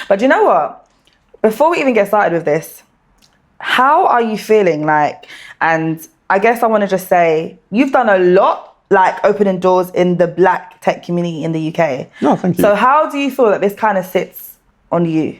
But do you know what? Before we even get started with this, how are you feeling? Like, and I guess I want to just say, you've done a lot, like opening doors in the Black tech community in the UK. No, thank you. So how do you feel that this kind of sits on you?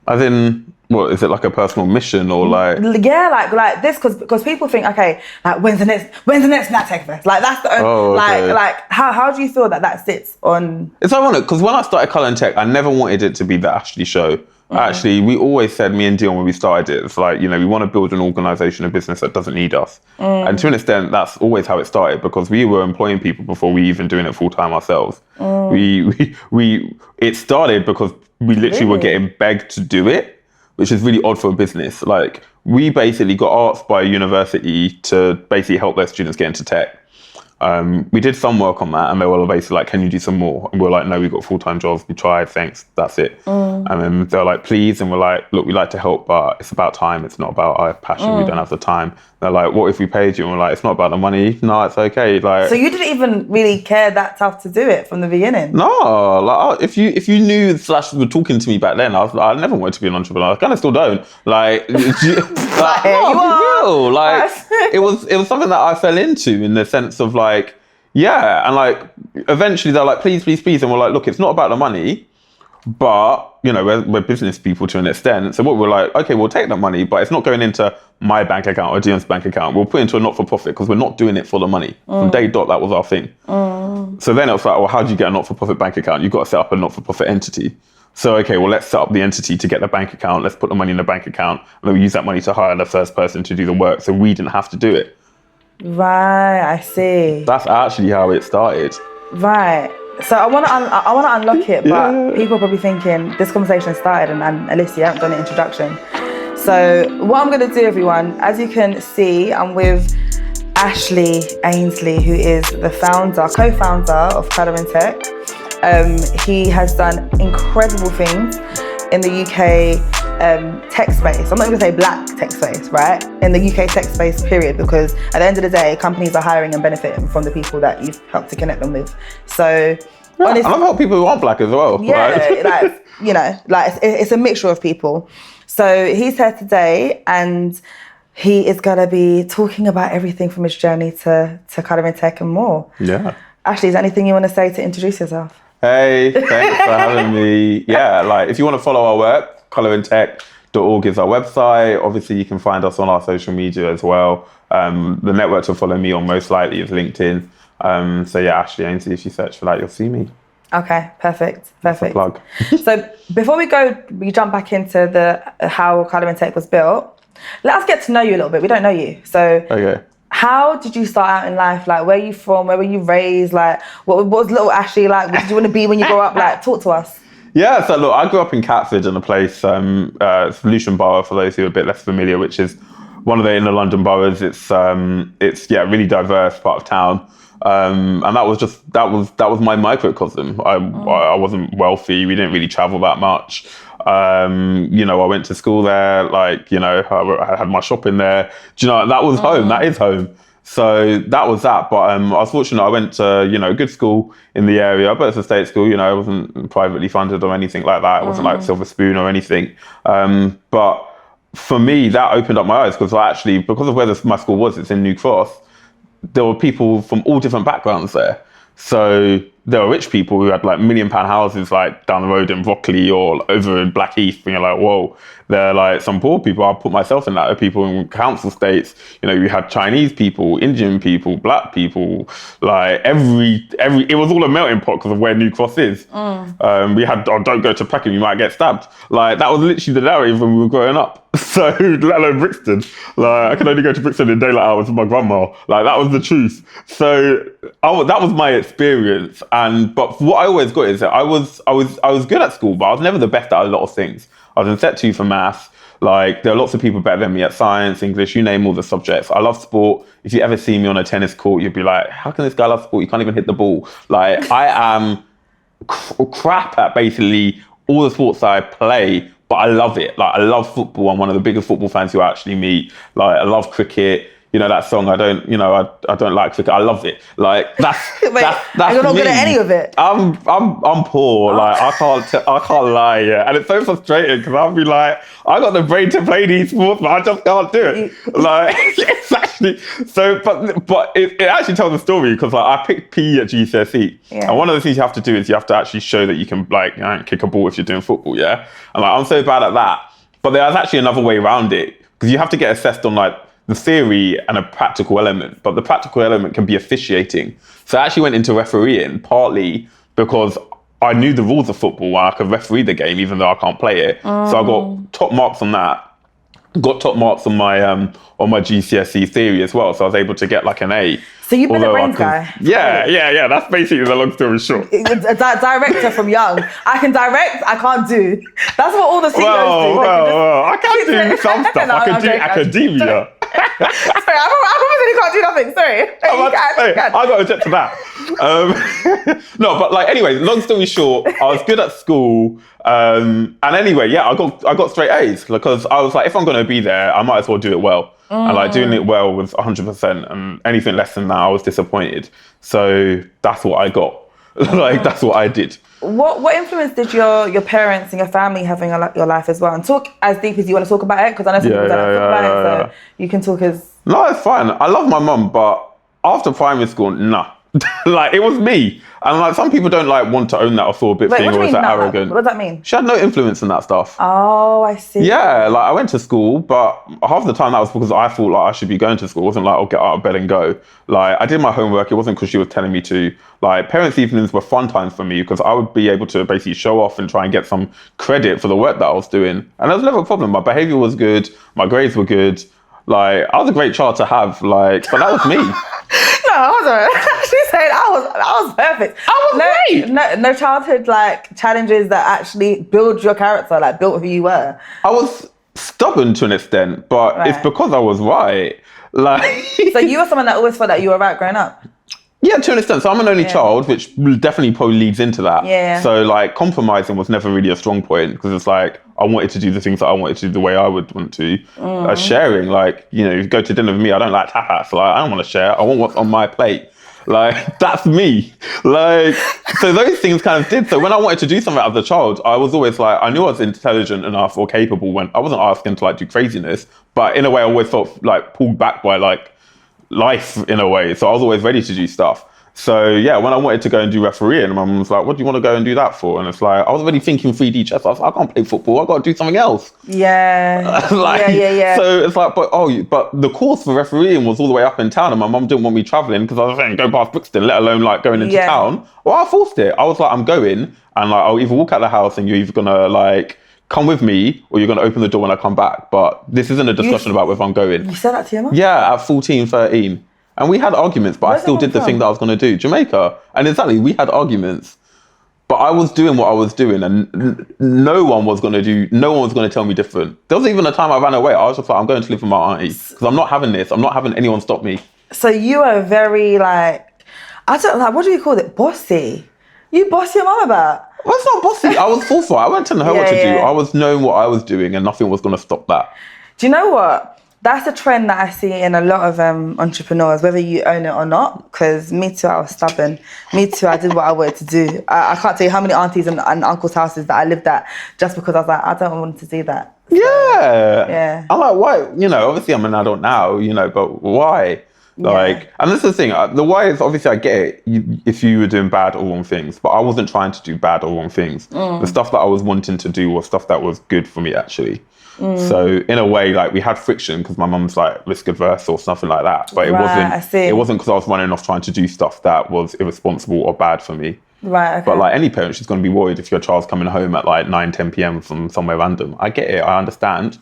As in, what, is it like a personal mission or like? Yeah, like this, because people think, okay, like when's the next Black Techfest? Like that's the only, like how do you feel that sits on? It's ironic because when I started Colorintech, I never wanted it to be the Ashleigh show. Actually, we always said, me and Dion, when we started it, it's like, we want to build an organisation, a business that doesn't need us. And to an extent, that's always how it started, because we were employing people before we even doing it full time ourselves. It started because we literally were getting begged to do it, which is really odd for a business. Like, we basically got asked by a university to basically help their students get into tech. We did some work on that, and they were basically like, can you do some more? And we were like, no, we've got full-time jobs. We tried, thanks, that's it. And then they were like, please. And we're like, look, we'd like to help, but it's about time. It's not about our passion. We don't have the time. They're like, what if we paid you? And we're like, it's not about the money. No, it's okay. Like, so you didn't even really care that tough to do it from the beginning? No, like if you knew / were talking to me back then, I never wanted to be an entrepreneur. I kind of still don't. Like, it was something that I fell into, in the sense of like, yeah, and like eventually they're like, please, please, please, and we're like, look, it's not about the money, but we're business people to an extent. So what we're like, okay, we'll take that money, but it's not going into my bank account or Dion's bank account. We'll put it into a not-for-profit, because we're not doing it for the money. From day dot, that was our thing. So then it was like, well, how do you get a not-for-profit bank account? You've got to set up a not-for-profit entity. So, okay, well, let's set up the entity to get the bank account. Let's put the money in the bank account, and then we use that money to hire the first person to do the work, so we didn't have to do it. Right, I see. That's actually how it started. Right. So I want to unlock it, but people are probably thinking this conversation started and Alicia, you haven't done an introduction. So what I'm going to do, everyone, as you can see, I'm with Ashleigh Ainsley, who is the co-founder of Colorintech. He has done incredible things in the UK tech space. I'm not going to say Black tech space, right? In the UK tech space, period, because at the end of the day, companies are hiring and benefiting from the people that you've helped to connect them with. So, honestly, and I've helped people who aren't Black as well. Yeah, right? It's a mixture of people. So he's here today, and he is going to be talking about everything from his journey to Colorintech and more. Yeah. Ashleigh, is there anything you want to say to introduce yourself? Hey, thanks for having me. Yeah, like if you want to follow our work, colorintech.org is our website. Obviously, you can find us on our social media as well. The network to follow me on most likely is LinkedIn. So yeah, Ashleigh Ainsley, if you search for that, you'll see me. Okay, perfect. Plug. So before we jump back into the how Colorintech was built, let us get to know you a little bit. We don't know you. So okay. How did you start out in life? Like, where are you from? Where were you raised? Like, what was little Ashleigh like? What did you want to be when you grow up? Like, talk to us. Yeah, so look, I grew up in Catford, in a place, Luton Borough, for those who are a bit less familiar, which is one of the inner London boroughs. It's a really diverse part of town. And that was my microcosm. I wasn't wealthy. We didn't really travel that much. I went to school there, I had my shop in there. That was home. That is home. So that was that. But I was fortunate. I went to, a good school in the area, but it's a state school. I wasn't privately funded or anything like that. It wasn't like Silver Spoon or anything. But for me, that opened up my eyes, because because of where my school was, it's in New Cross, there were people from all different backgrounds there. So there were rich people who had like £1 million houses like down the road in Broccoli or over in Blackheath, and you're like, whoa. There are like some poor people. I'll put myself in that. People in council states. You had Chinese people, Indian people, Black people. Like every it was all a melting pot because of where New Cross is. We had, don't go to Peckham, you might get stabbed. Like that was literally the narrative when we were growing up. So let alone Brixton. Like I could only go to Brixton in daylight hours with my grandma. Like that was the truth. So that was my experience. But what I always got is that I was good at school, but I was never the best at a lot of things. I was in set 2 for maths. Like there are lots of people better than me at science, English, you name all the subjects. I love sport. If you ever see me on a tennis court, you'd be like, how can this guy love sport? You can't even hit the ball. Like I am crap at basically all the sports I play, but I love it. Like I love football. I'm one of the biggest football fans you actually meet. Like I love cricket. that song, I don't like cricket. I love it. Like that's Wait, that's you're not me. good at any of it. I'm poor. Like I can't lie. Yeah, and it's so frustrating because I'll be like, I got the brain to play these sports, but I just can't do it. Like it's actually so, but it actually tells a story because like I picked PE at GCSE, and one of the things you have to do is you have to actually show that you can like kick a ball if you're doing football. Yeah, and like I'm so bad at that. But there's actually another way around it because you have to get assessed on like the theory and a practical element, but the practical element can be officiating. So I actually went into refereeing partly because I knew the rules of football and I could referee the game even though I can't play it. So I got top marks on that. Got top marks on my GCSE theory as well. So I was able to get like an A. So you've been a brains guy. Yeah. That's basically the long story short. A director from young. I can direct, I can't do. That's what all the CEOs do. Well, I can do some stuff. I can do academia. Sorry, I promise you can't do nothing. Sorry. I got to get to that. No, but like anyway, long story short, I was good at school. And anyway, yeah, I got straight A's because I was like, if I'm going to be there, I might as well do it well. And like doing it well was 100%, and anything less than that, I was disappointed. So that's what I got. Like that's what I did. What influence did your parents and your family have in your life as well? And talk as deep as you want to talk about it, because I know some people don't talk about it, so you can talk as... No, it's fine. I love my mum, but after primary school, nah. Like it was me, and like some people don't like want to own that authority thing, or is that arrogant? What does that mean? She had no influence in that stuff. Oh, I see. Yeah, like I went to school, but half the time that was because I thought like I should be going to school. It wasn't like I'll get out of bed and go. Like I did my homework. It wasn't because she was telling me to. Like parents' evenings were fun times for me because I would be able to basically show off and try and get some credit for the work that I was doing. And there was never a problem. My behavior was good. My grades were good. Like I was a great child to have. Like, but that was me. No, I wasn't. She said I was perfect. I was great. No childhood like challenges that actually build your character, like built who you were. I was stubborn to an extent, but it's because I was right. Like so you were someone that always felt that you were right growing up? Yeah, to an extent. So I'm an only child, which definitely probably leads into that. Yeah. So like compromising was never really a strong point because it's like I wanted to do the things that I wanted to do the way I would want to. Sharing, like, you go to dinner with me, I don't like tapas. Like I don't want to share. I want what's on my plate. Like that's me. Like so those things kind of did. So when I wanted to do something as a child, I was always like I knew I was intelligent enough or capable when I wasn't asking to like do craziness, but in a way I always felt like pulled back by like life in a way. So I was always ready to do stuff. So yeah, when I wanted to go and do refereeing, my mum was like, what do you want to go and do that for? And it's like, I was already thinking 3D chess. I was like, I can't play football. I've got to do something else. Yeah. Yeah. So it's like, but the course for refereeing was all the way up in town and my mum didn't want me traveling because I was saying go past Brixton, let alone like going into town. Well, I forced it. I was like, I'm going and like, I'll either walk out the house and you're either going to like come with me or you're going to open the door when I come back. But this isn't a discussion about whether I'm going. You said that to your mum? Yeah, at 14, 13. And we had arguments, but I still did the thing that I was going to do. Jamaica. And exactly, we had arguments. But I was doing what I was doing and no one was going to tell me different. There was even a time I ran away. I was just like, I'm going to live with my auntie because I'm not having this. I'm not having anyone stop me. So you are very like, I don't like, what do you call it? Bossy. You boss your mum about? Well, it's not bossy. I was forthright. I went telling her what to do. I was knowing what I was doing and nothing was going to stop that. Do you know what? That's a trend that I see in a lot of entrepreneurs, whether you own it or not, because me too, I was stubborn. Me too, I did what I wanted to do. I can't tell you how many aunties and uncles' houses that I lived at just because I was like, I don't want to do that. So, yeah. I'm like, why? Obviously I'm an adult now, but why? Like, and this is the thing, the why is obviously I get it if you were doing bad or wrong things, but I wasn't trying to do bad or wrong things. The stuff that I was wanting to do was stuff that was good for me actually. So in a way, like we had friction because my mum's like risk averse or something like that. But it wasn't because I was running off trying to do stuff that was irresponsible or bad for me. Right. Okay. But like any parent, she's going to be worried if your child's coming home at like 9, 10 p.m. from somewhere random. I get it. I understand.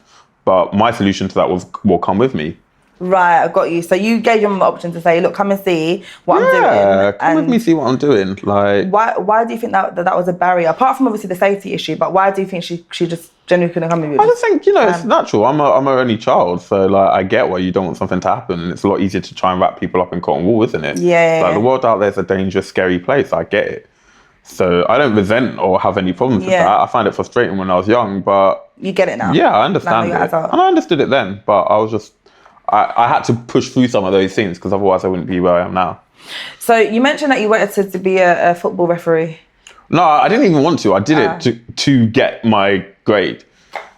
But my solution to that was, well, come with me. Right, I got you. So you gave your mum the option to say, look, come and see what I'm doing. Yeah, come with me, see what I'm doing. Like, why do you think that was a barrier? Apart from obviously the safety issue, but why do you think she just genuinely couldn't come with you? I just think, it's natural. I'm an only child, so like I get why you don't want something to happen. And it's a lot easier to try and wrap people up in cotton wool, isn't it? Yeah. Like the world out there is a dangerous, scary place. I get it. So I don't resent or have any problems with that. I find it frustrating when I was young, but you get it now. Yeah, I understand it. And I understood it then, but I was just I had to push through some of those things because otherwise I wouldn't be where I am now. So you mentioned that you wanted to be a football referee. No, I didn't even want to. I did it to get my grade.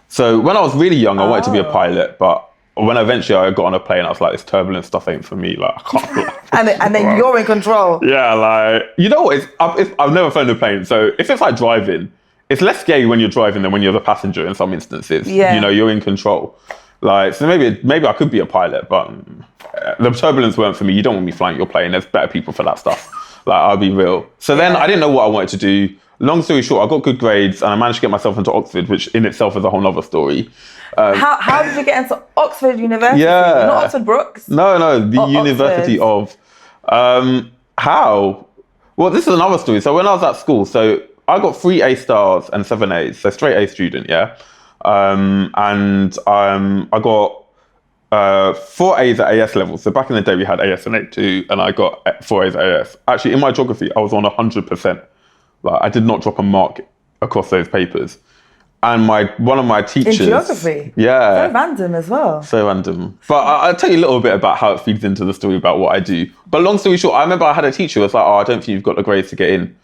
So when I was really young, I wanted to be a pilot, but when eventually I got on a plane, I was like, this turbulent stuff ain't for me. Like, I can't. and then you're in control. Yeah, like, you know what? I've never flown a plane. So if it's like driving, it's less scary when you're driving than when you're the passenger in some instances. Yeah. You know, you're in control. Like, so maybe I could be a pilot, but the turbulence weren't for me. You don't want me flying your plane. There's better people for that stuff. Like, I'll be real. So then I didn't know what I wanted to do. Long story short, I got good grades and I managed to get myself into Oxford, which in itself is a whole nother story. How did you get into Oxford University? Yeah. Not Oxford Brooks? No, the University Oxford. of... how? Well, this is another story. So when I was at school, so I got 3 A stars and 7 A's, so straight A student, yeah? I got 4 A's at AS level. So back in the day, we had AS and A2, and I got 4 A's at AS. Actually, in my geography, I was on 100%. Like, I did not drop a mark across those papers. And one of my teachers... In geography? Yeah. So random as well. So random. But I'll tell you a little bit about how it feeds into the story about what I do. But long story short, I remember I had a teacher who was like, I don't think you've got the grades to get in.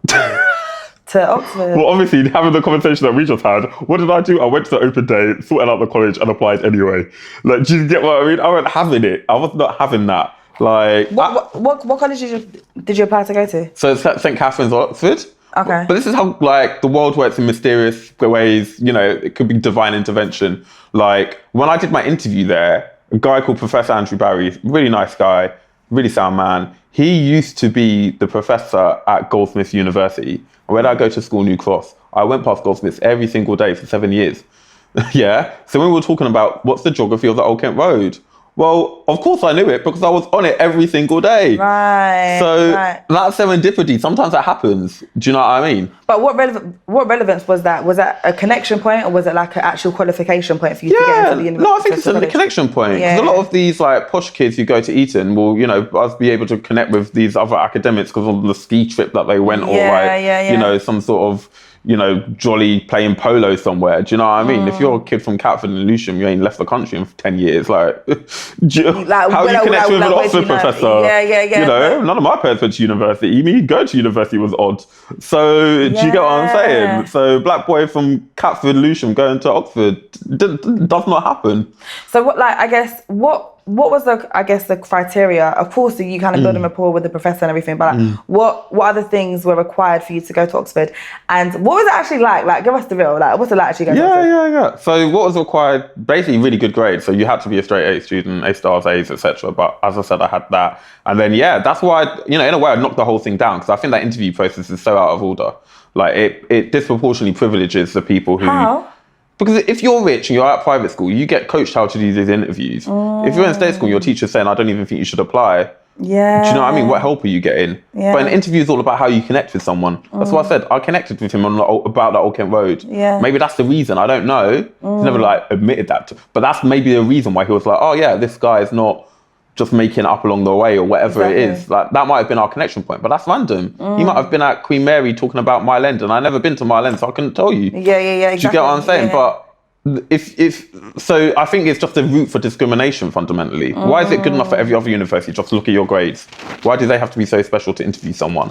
To Oxford. Well, obviously, having the conversation that we just had, what did I do? I went to the open day, sorted out the college, and applied anyway. Like, do you get what I mean? I wasn't having it. I was not having that. Like, what college did you apply to go to? So it's at St. Catherine's, Oxford. Okay. But this is how, like, the world works in mysterious ways. You know, it could be divine intervention. Like, when I did my interview there, a guy called Professor Andrew Barry, really nice guy, really sound man. He used to be the professor at Goldsmiths University. When I go to school, New Cross, I went past Goldsmiths every single day for 7 years. Yeah. So when we were talking about what's the geography of the Old Kent Road, well, of course I knew it because I was on it every single day. Right. So that serendipity, sometimes that happens. Do you know what I mean? But what relevance was that? Was that a connection point or was it like an actual qualification point for you to get into the university? No, I think it's a connection point. Because a lot of these like posh kids who go to Eton will, you know, be able to connect with these other academics because of the ski trip that they went or you know, some sort of, you know, jolly playing polo somewhere. Do you know what I mean? If you're a kid from Catford and Lewisham, you ain't left the country in 10 years. Like, how do you connect with an Oxford professor? Yeah. You know, none of my parents went to university. Me going to university was odd. So, do you get what I'm saying? So, black boy from Catford, Lewisham going to Oxford does not happen. So, what was the criteria? Of course, you kind of build a rapport with the professor and everything, but like, what other things were required for you to go to Oxford? And what was it actually like? Like, give us the real. Like, what's it like actually going to Oxford? Yeah. So what was required? Basically, really good grades. So you had to be a straight A student, A stars, A's, etc. But as I said, I had that, and then that's why in a way I knocked the whole thing down because I think that interview process is so out of order. Like it disproportionately privileges the people who. How? Because if you're rich and you're at private school, you get coached how to do these interviews. If you're in state school, your teacher's saying, I don't even think you should apply. Yeah. Do you know what I mean? What help are you getting? Yeah. But an interview is all about how you connect with someone. That's what I said. I connected with him about that Old Kent Road. Yeah. Maybe that's the reason. I don't know. He's never like admitted that. But that's maybe the reason why he was like, oh yeah, this guy is not just making it up along the way or whatever it is. Like that might have been our connection point, but that's random. He might have been at Queen Mary talking about Mile End and I've never been to Mile End, so I couldn't tell you. Yeah, exactly. Do you get what I'm saying? But so I think it's just a route for discrimination fundamentally. Why is it good enough for every other university just to look at your grades? Why do they have to be so special to interview someone?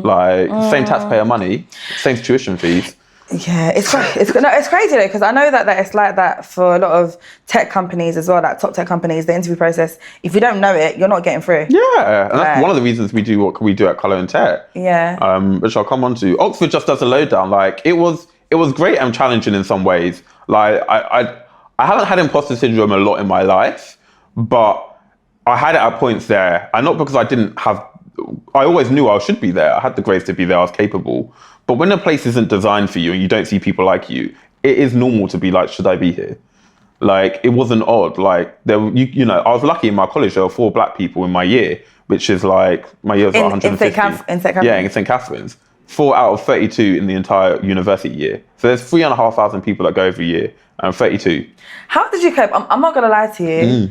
Like same taxpayer money, same tuition fees. Yeah, it's crazy though because I know that it's like that for a lot of tech companies as well, like top tech companies. The interview process, if you don't know it, you're not getting through. Yeah, and that's one of the reasons we do what we do at Colorintech. Yeah, which I'll come on to. Oxford just does a lowdown. Like it was great and challenging in some ways. Like I haven't had imposter syndrome a lot in my life, but I had it at points there, and not because I didn't have. I always knew I should be there. I had the grades to be there. I was capable. But when a place isn't designed for you and you don't see people like you, it is normal to be like, should I be here? Like, it wasn't odd. Like, I was lucky in my college, there were 4 black people in my year, which is like, my year was like 150. In St. Catherine's? Yeah, in St. Catherine's. 4 out of 32 in the entire university year. So there's 3,500 people that go every year, and 32. How did you cope? I'm not going to lie to you.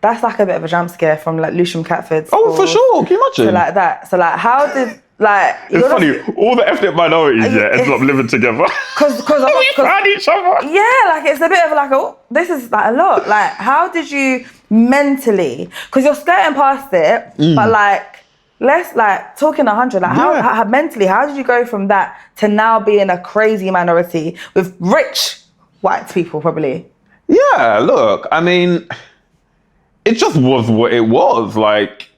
That's like a bit of a jump scare from like Lewisham Catford. Oh, for sure. Can you imagine? So like that. So like, how did Like, it's funny, all the ethnic minorities ended up living together. Because we found each other. Yeah, like it's a bit of like, oh, this is like a lot. Like, how did you mentally, because you're skirting past it, but like, let's like talking 100, like how mentally, how did you go from that to now being a crazy minority with rich white people probably? Yeah, look, I mean, it just was what it was. Like,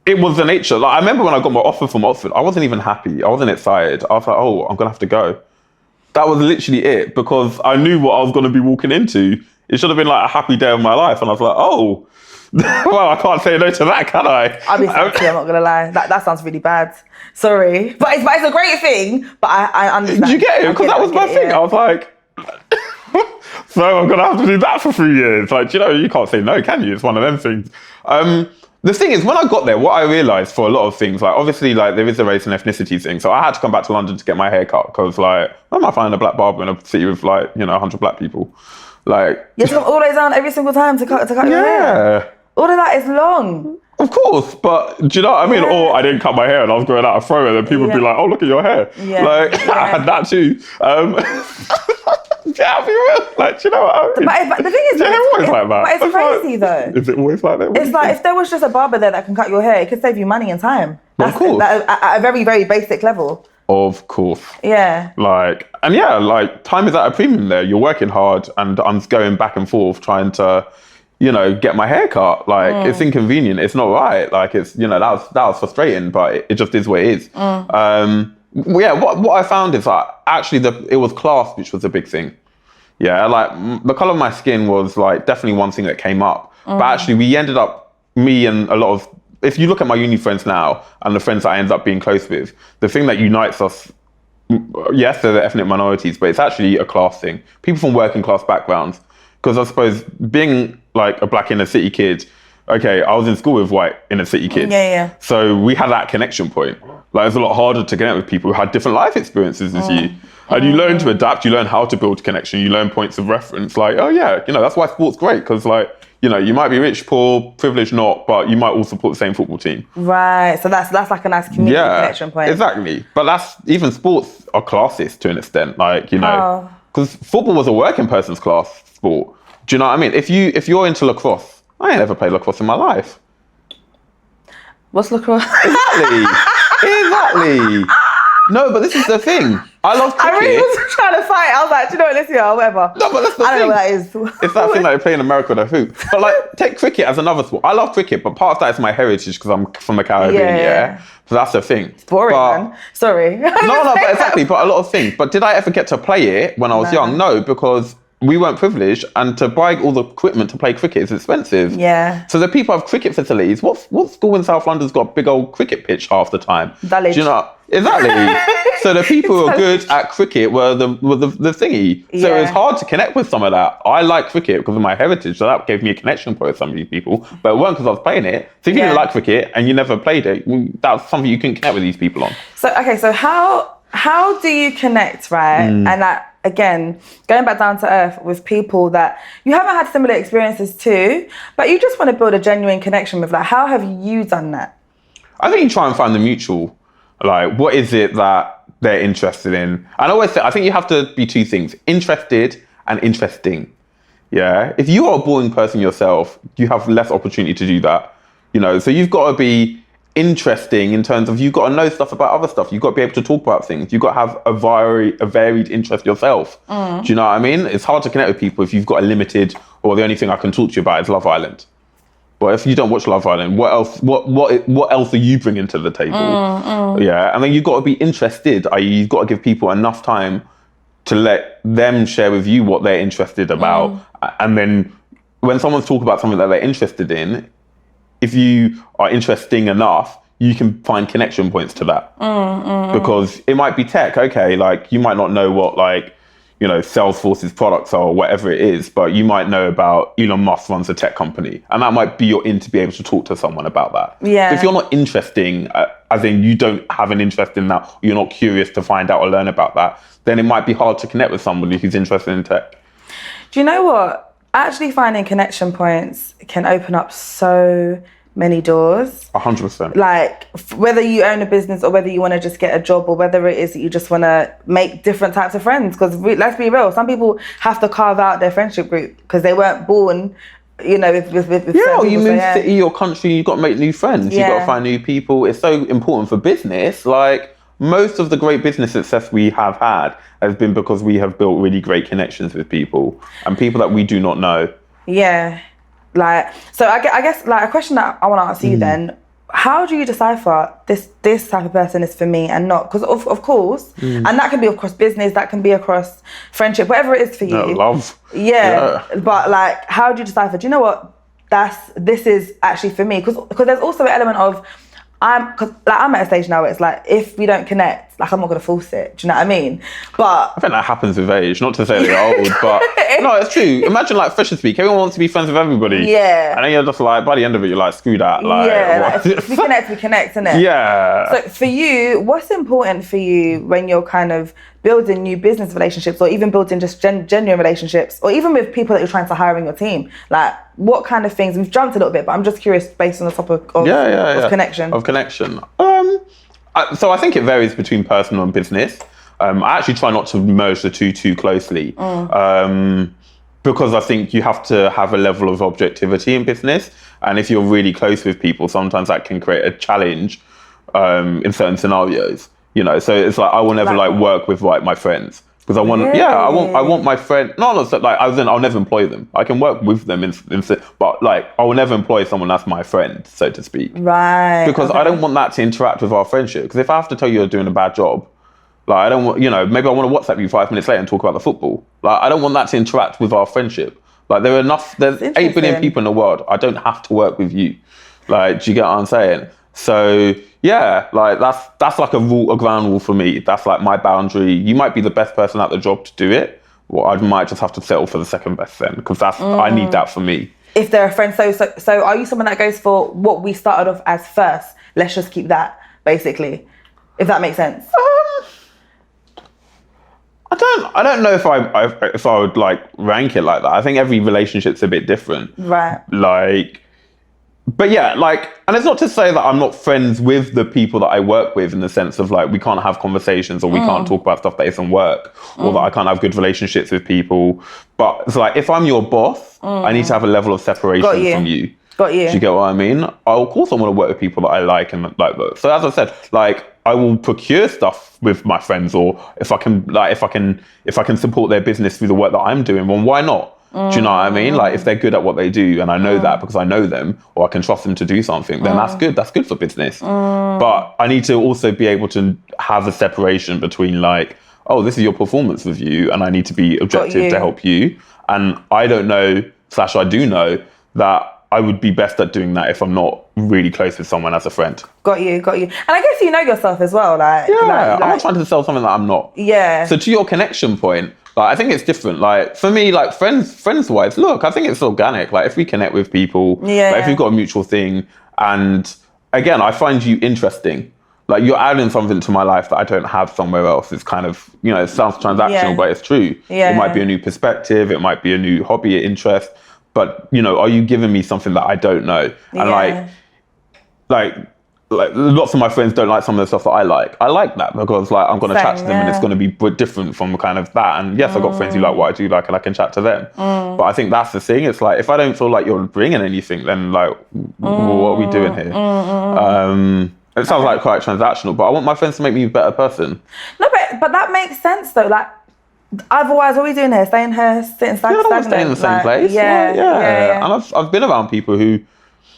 it was the nature. Like, I remember when I got my offer from Oxford, I wasn't even happy. I wasn't excited. I was like, oh, I'm going to have to go. That was literally it, because I knew what I was going to be walking into. It should have been like a happy day of my life. And I was like, oh, well, I can't say no to that, can I? I'll be sorry, I'm not going to lie. That sounds really bad. Sorry. But it's a great thing, but I understand. Did you get it? Because that was my thing. I was like, so I'm going to have to do that for 3 years. Like, you can't say no, can you? It's one of them things. The thing is, when I got there, what I realised for a lot of things, like obviously, like there is a race and ethnicity thing. So I had to come back to London to get my hair cut because, like, why am I finding a black barber in a city with like 100 black people? Like, you have to come all the way down every single time to cut your hair. All of that is long. Of course, but do you know what I mean? Or I didn't cut my hair and I was going out of throw, and then people would be like, "Oh, look at your hair." I had that too. Yeah, I'll be real. Like, do you know what I mean? But the thing is, it's always like that. But it's crazy though. Is it always like that? It's like if there was just a barber there that can cut your hair, it could save you money and time. Of course. At a very, very basic level. Of course. Yeah. Like time is at a premium there. You're working hard, and I'm going back and forth trying to, get my hair cut. Like, it's inconvenient. It's not right. Like, it's, that was frustrating, but it just is what it is. What I found is that actually it was class, which was a big thing. Yeah, like the color of my skin was like definitely one thing that came up. But actually we ended up, me and a lot of, if you look at my uni friends now and the friends that I ended up being close with, the thing that unites us, yes, they're the ethnic minorities, but it's actually a class thing. People from working class backgrounds. Because I suppose being like a black inner city kid, okay, I was in school with white inner city kids. Yeah. So we had that connection point. Like, it's a lot harder to connect with people who had different life experiences as you. And you learn to adapt, you learn how to build connection, you learn points of reference. Like, oh yeah, that's why sport's great. Because like, you might be rich, poor, privileged, not, but you might all support the same football team. Right. So that's like a nice community connection point. Exactly. But even sports are classist to an extent. Like, because football was a working person's class sport. Do you know what I mean? If you're into lacrosse, I ain't ever played lacrosse in my life. What's lacrosse? Exactly. No, but this is the thing. I love cricket. I really was trying to fight. I was like, do you know what, Alicia, whatever. No, but that's the thing. I don't know what that is. It's that thing that they play in America with a hoop. But like, take cricket as another sport. I love cricket, but part of that is my heritage because I'm from the Caribbean, yeah? So that's the thing. It's boring, man. Sorry. No, but exactly. But a lot of things. But did I ever get to play it when I was young? No, because we weren't privileged, and to buy all the equipment to play cricket is expensive. Yeah. So the people have cricket facilities. What school in South London's got a big old cricket pitch half the time? Dulwich. Do you know? Exactly. So the people who are good at cricket were the thingy. So it was hard to connect with some of that. I like cricket because of my heritage, so that gave me a connection point with some of these people. But it weren't because I was playing it. So if you didn't like cricket and you never played it, that's something you couldn't connect with these people on. So how do you connect, right? And that, again, going back down to earth with people that you haven't had similar experiences to, but you just want to build a genuine connection with. Like, how have you done that? I think you try and find the mutual. Like, what is it that they're interested in? And I always say, I think you have to be two things: interested and interesting. Yeah. If you are a boring person yourself, you have less opportunity to do that. So you've got to be interesting in terms of you've got to know stuff about other stuff. You've got to be able to talk about things. You've got to have a varied interest yourself. Do you know what I mean? It's hard to connect with people if you've got a limited, or the only thing I can talk to you about is Love Island. But if you don't watch Love Island, what else? What else are you bringing to the table? Yeah, and then you've got to be interested. I.e., you've got to give people enough time to let them share with you what they're interested about, and then when someone's talking about something that they're interested in, if you are interesting enough, you can find connection points to that. Because it might be tech, okay, like you might not know what Salesforce's products are or whatever it is, but you might know about Elon Musk runs a tech company, and that might be your in to be able to talk to someone about that. Yeah. But if you're not interesting, as in you don't have an interest in that, or you're not curious to find out or learn about that, then it might be hard to connect with somebody who's interested in tech. Do you know what? Actually finding connection points can open up so many doors. 100%. Like whether you own a business or whether you want to just get a job or whether it is that you just want to make different types of friends. Because let's be real, some people have to carve out their friendship group because they weren't born, you know, with yeah, or you move city or country, you've got to make new friends. You've got to find new people. It's so important for business. Like most of the great business success we have had has been because we have built really great connections with people and people that we do not know. Yeah. Like, so I guess like a question that I want to ask you then, how do you decipher this type of person is for me and not? Because of course, and that can be across business, that can be across friendship, whatever it is for you. Love. Yeah. But like, how do you decipher? Do you know what? This is actually for me. Because there's also an element of, I'm at a stage now where it's like, if we don't connect, like I'm not gonna force it. Do you know what I mean? But I think that happens with age. Not to say they're old, but no, it's true. Imagine like Fresh and Speak. Everyone wants to be friends with everybody. Yeah. And then you're just like, by the end of it, you're like, screw that. Like, like, if we connect, innit? Yeah. So for you, what's important for you when you're kind of building new business relationships or even building just genuine relationships or even with people that you're trying to hire in your team? Like what kind of things? We've jumped a little bit, but I'm just curious based on the topic of connection. Of connection. So I think it varies between personal and business. I actually try not to merge the two too closely because I think you have to have a level of objectivity in business. And if you're really close with people, sometimes that can create a challenge in certain scenarios. You know, so it's like I will never like work with like my friends because I want I want my friend. I'll never employ them. I can work with them, but like I will never employ someone that's my friend, so to speak. Right. Because I don't want that to interact with our friendship. Because if I have to tell you you're doing a bad job, like I don't want, you know, maybe I want to WhatsApp you 5 minutes later and talk about the football. Like I don't want that to interact with our friendship. Like there's 8 billion people in the world. I don't have to work with you. Like, do you get what I'm saying? So yeah, like that's like a ground rule for me. That's like my boundary. You might be the best person at the job to do it, or I might just have to settle for the second best then, because I need that for me. If they're a friend, so are you someone that goes for what we started off as first? Let's just keep that, basically, if that makes sense. I don't know if I would like rank it like that. I think every relationship's a bit different. Right. Like. But yeah, like, and it's not to say that I'm not friends with the people that I work with in the sense of like, we can't have conversations or we can't talk about stuff that isn't work or that I can't have good relationships with people. But it's like, if I'm your boss, I need to have a level of separation from you. Got you. Do you get what I mean? Of course I want to work with people that I like and like that. So as I said, like, I will procure stuff with my friends, or if I can support their business through the work that I'm doing, well, why not? Do you know what I mean? Like if they're good at what they do and I know that because I know them or I can trust them to do something, then that's good. That's good for business. But I need to also be able to have a separation between like, oh, this is your performance review and I need to be objective to help you. And I don't know, / I do know that I would be best at doing that if I'm not really close with someone as a friend. Got you. And I guess you know yourself as well. Like, I'm not trying to sell something that I'm not. Yeah. So to your connection point, like, I think it's different. Like for me, like friends-wise, look, I think it's organic. Like if we connect with people, like if we've got a mutual thing, and again, I find you interesting. Like you're adding something to my life that I don't have somewhere else. It's kind of, you know, it sounds transactional, but it's true. Yeah. It might be a new perspective. It might be a new hobby or interest. But, you know, are you giving me something that I don't know? And like lots of my friends don't like some of the stuff that I like. I like that because like I'm going to chat to them and it's going to be different from kind of that. And yes, I've got friends who like what I do like and I can chat to them. But I think that's the thing. It's like, if I don't feel like you're bringing anything, then like, what are we doing here? It sounds like quite transactional, but I want my friends to make me a better person. No, but that makes sense though. Like, otherwise, what are we doing here? Staying here, sitting stagnant? I don't stay in the same place. Yeah. And I've been around people who,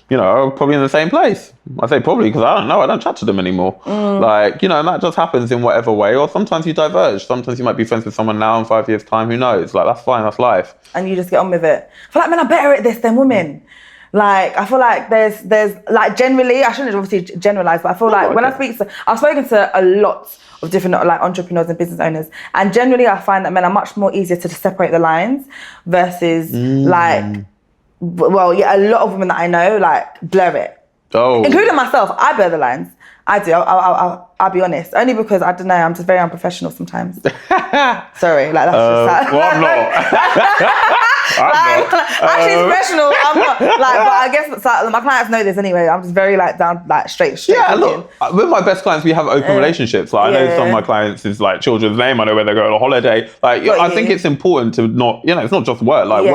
you know, are probably in the same place. I say probably because I don't know. I don't chat to them anymore. Like, you know, and that just happens in whatever way. Or sometimes you diverge. Sometimes you might be friends with someone now in 5 years' time. Who knows? Like, that's fine. That's life. And you just get on with it. I feel like men are better at this than women. Like, I feel like there's like generally, I shouldn't obviously generalize, but I feel like when I've spoken to a lot of different like entrepreneurs and business owners, and generally I find that men are much more easier to separate the lines versus like, well, yeah, a lot of women that I know like blur it. Including myself, I blur the lines. I do. I'll be honest. Only because I don't know. I'm just very unprofessional sometimes. Sorry, like that's just that. Well, I'm not. Actually, professional. I'm not like, but I guess my clients know this anyway. I'm just very like down, like straight. Yeah, look, with my best clients, we have open relationships. Like, I know some of my clients is like children's name. I know where they're going on holiday. Like, I think it's important to not, it's not just work. Like,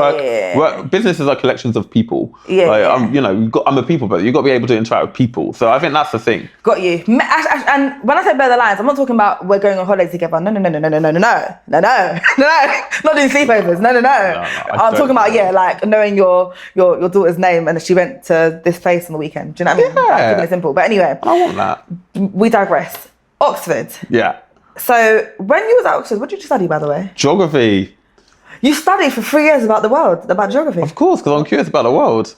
work, businesses are collections of people. I'm a people, but you've got to be able to interact with people. So I think that's the thing. Got you. And when I say bear the lines, I'm not talking about we're going on holiday together. No. Not doing sleepovers. No. I'm talking about like knowing your daughter's name and she went to this place on the weekend. Do you know what I mean? Like, keeping it simple. But anyway, I want that. We digress. Oxford. Yeah. So when you was at Oxford, what did you study, by the way? Geography. You studied for 3 years about the world, about geography. Of course, because I'm curious about the world.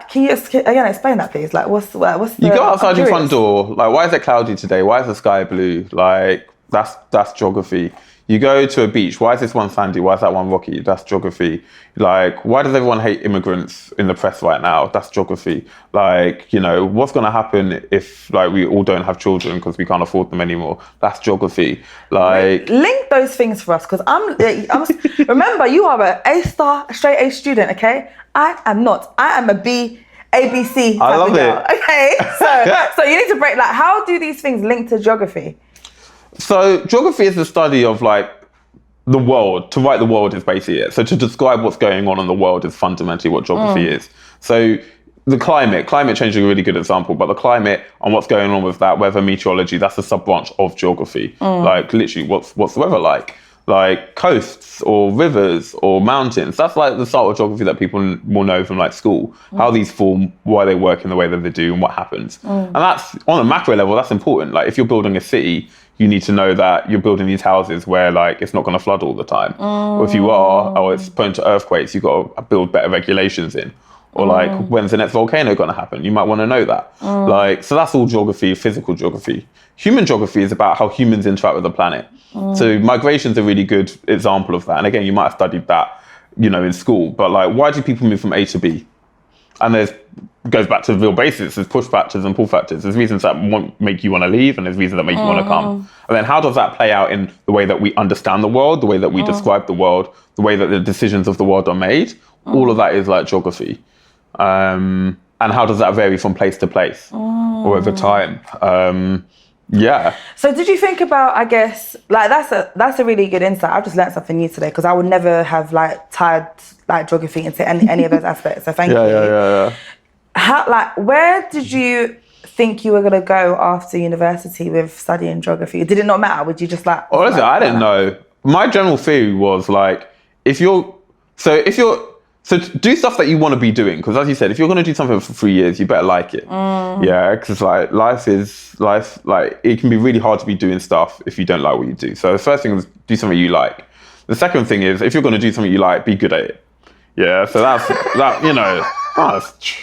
Can you again explain that, please? Like, what's the? You go outside your front door. Like, why is it cloudy today? Why is the sky blue? Like, that's geography. You go to a beach. Why is this one sandy? Why is that one rocky? That's geography. Like, why does everyone hate immigrants in the press right now? That's geography. Like, what's going to happen if like we all don't have children because we can't afford them anymore? That's geography. Like, link those things for us, because I'm remember, you are a A-star, straight A student, okay? I am not. I am a B, ABC. I love it. Okay, so you need to break. Like, how do these things link to geography? So geography is the study of like the world. To write the world is basically it. So to describe what's going on in the world is fundamentally what geography is. So the climate change is a really good example, but the climate and what's going on with that, weather, meteorology, that's a sub-branch of geography. Like, literally, what's the weather like? Like coasts or rivers or mountains. That's like the sort of geography that people will know from like school. How these form, why they work in the way that they do, and what happens. And that's on a macro level, that's important. Like, if you're building a city, you need to know that you're building these houses where like it's not going to flood all the time. Or if you are, or it's prone to earthquakes, you've got to build better regulations in. Or like, when's the next volcano going to happen? You might want to know that. Like, so that's all geography, physical geography. Human geography is about how humans interact with the planet. So migration's a really good example of that. And again, you might have studied that, in school. But like, why do people move from A to B? And goes back to the real basics. There's push factors and pull factors. There's reasons that make you want to leave, and there's reasons that make you want to come. And then how does that play out in the way that we understand the world, the way that we describe the world, the way that the decisions of the world are made? All of that is like geography. And how does that vary from place to place or over time? So did you think about, I guess, like that's a really good insight. I've just learned something new today, because I would never have like tied like geography into any of those aspects. So thank you. Yeah. How, like, where did you think you were going to go after university with studying geography? Did it not matter? Would you just like... Honestly, I didn't know. My general theory was like, so do stuff that you want to be doing, because as you said, if you're going to do something for 3 years, you better like it. Yeah, because like life, like it can be really hard to be doing stuff if you don't like what you do. So the first thing is do something you like. The second thing is, if you're going to do something you like, be good at it. Yeah, so that's that.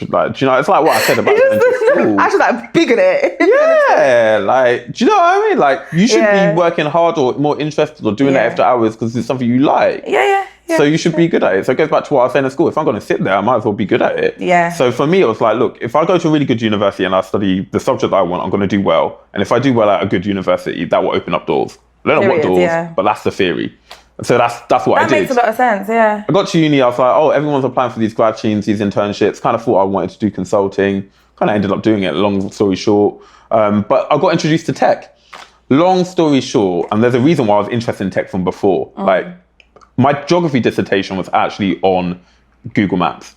Like, it's like what I said about going to school. Actually, like, be good at it. Yeah, like, do you know what I mean? Like, you should be working hard or more interested or doing that after hours because it's something you like. Yeah. So you should be good at it. So it goes back to what I was saying at school. If I'm going to sit there, I might as well be good at it. Yeah. So for me, it was like, look, if I go to a really good university and I study the subject that I want, I'm going to do well. And if I do well at a good university, that will open up doors. I don't know what doors, but that's the theory. So that's what I did. That makes a lot of sense, yeah. I got to uni, I was like, oh, everyone's applying for these grad schemes, these internships. Kind of thought I wanted to do consulting. Kind of ended up doing it, long story short. But I got introduced to tech. Long story short, and there's a reason why I was interested in tech from before. Like, my geography dissertation was actually on Google Maps.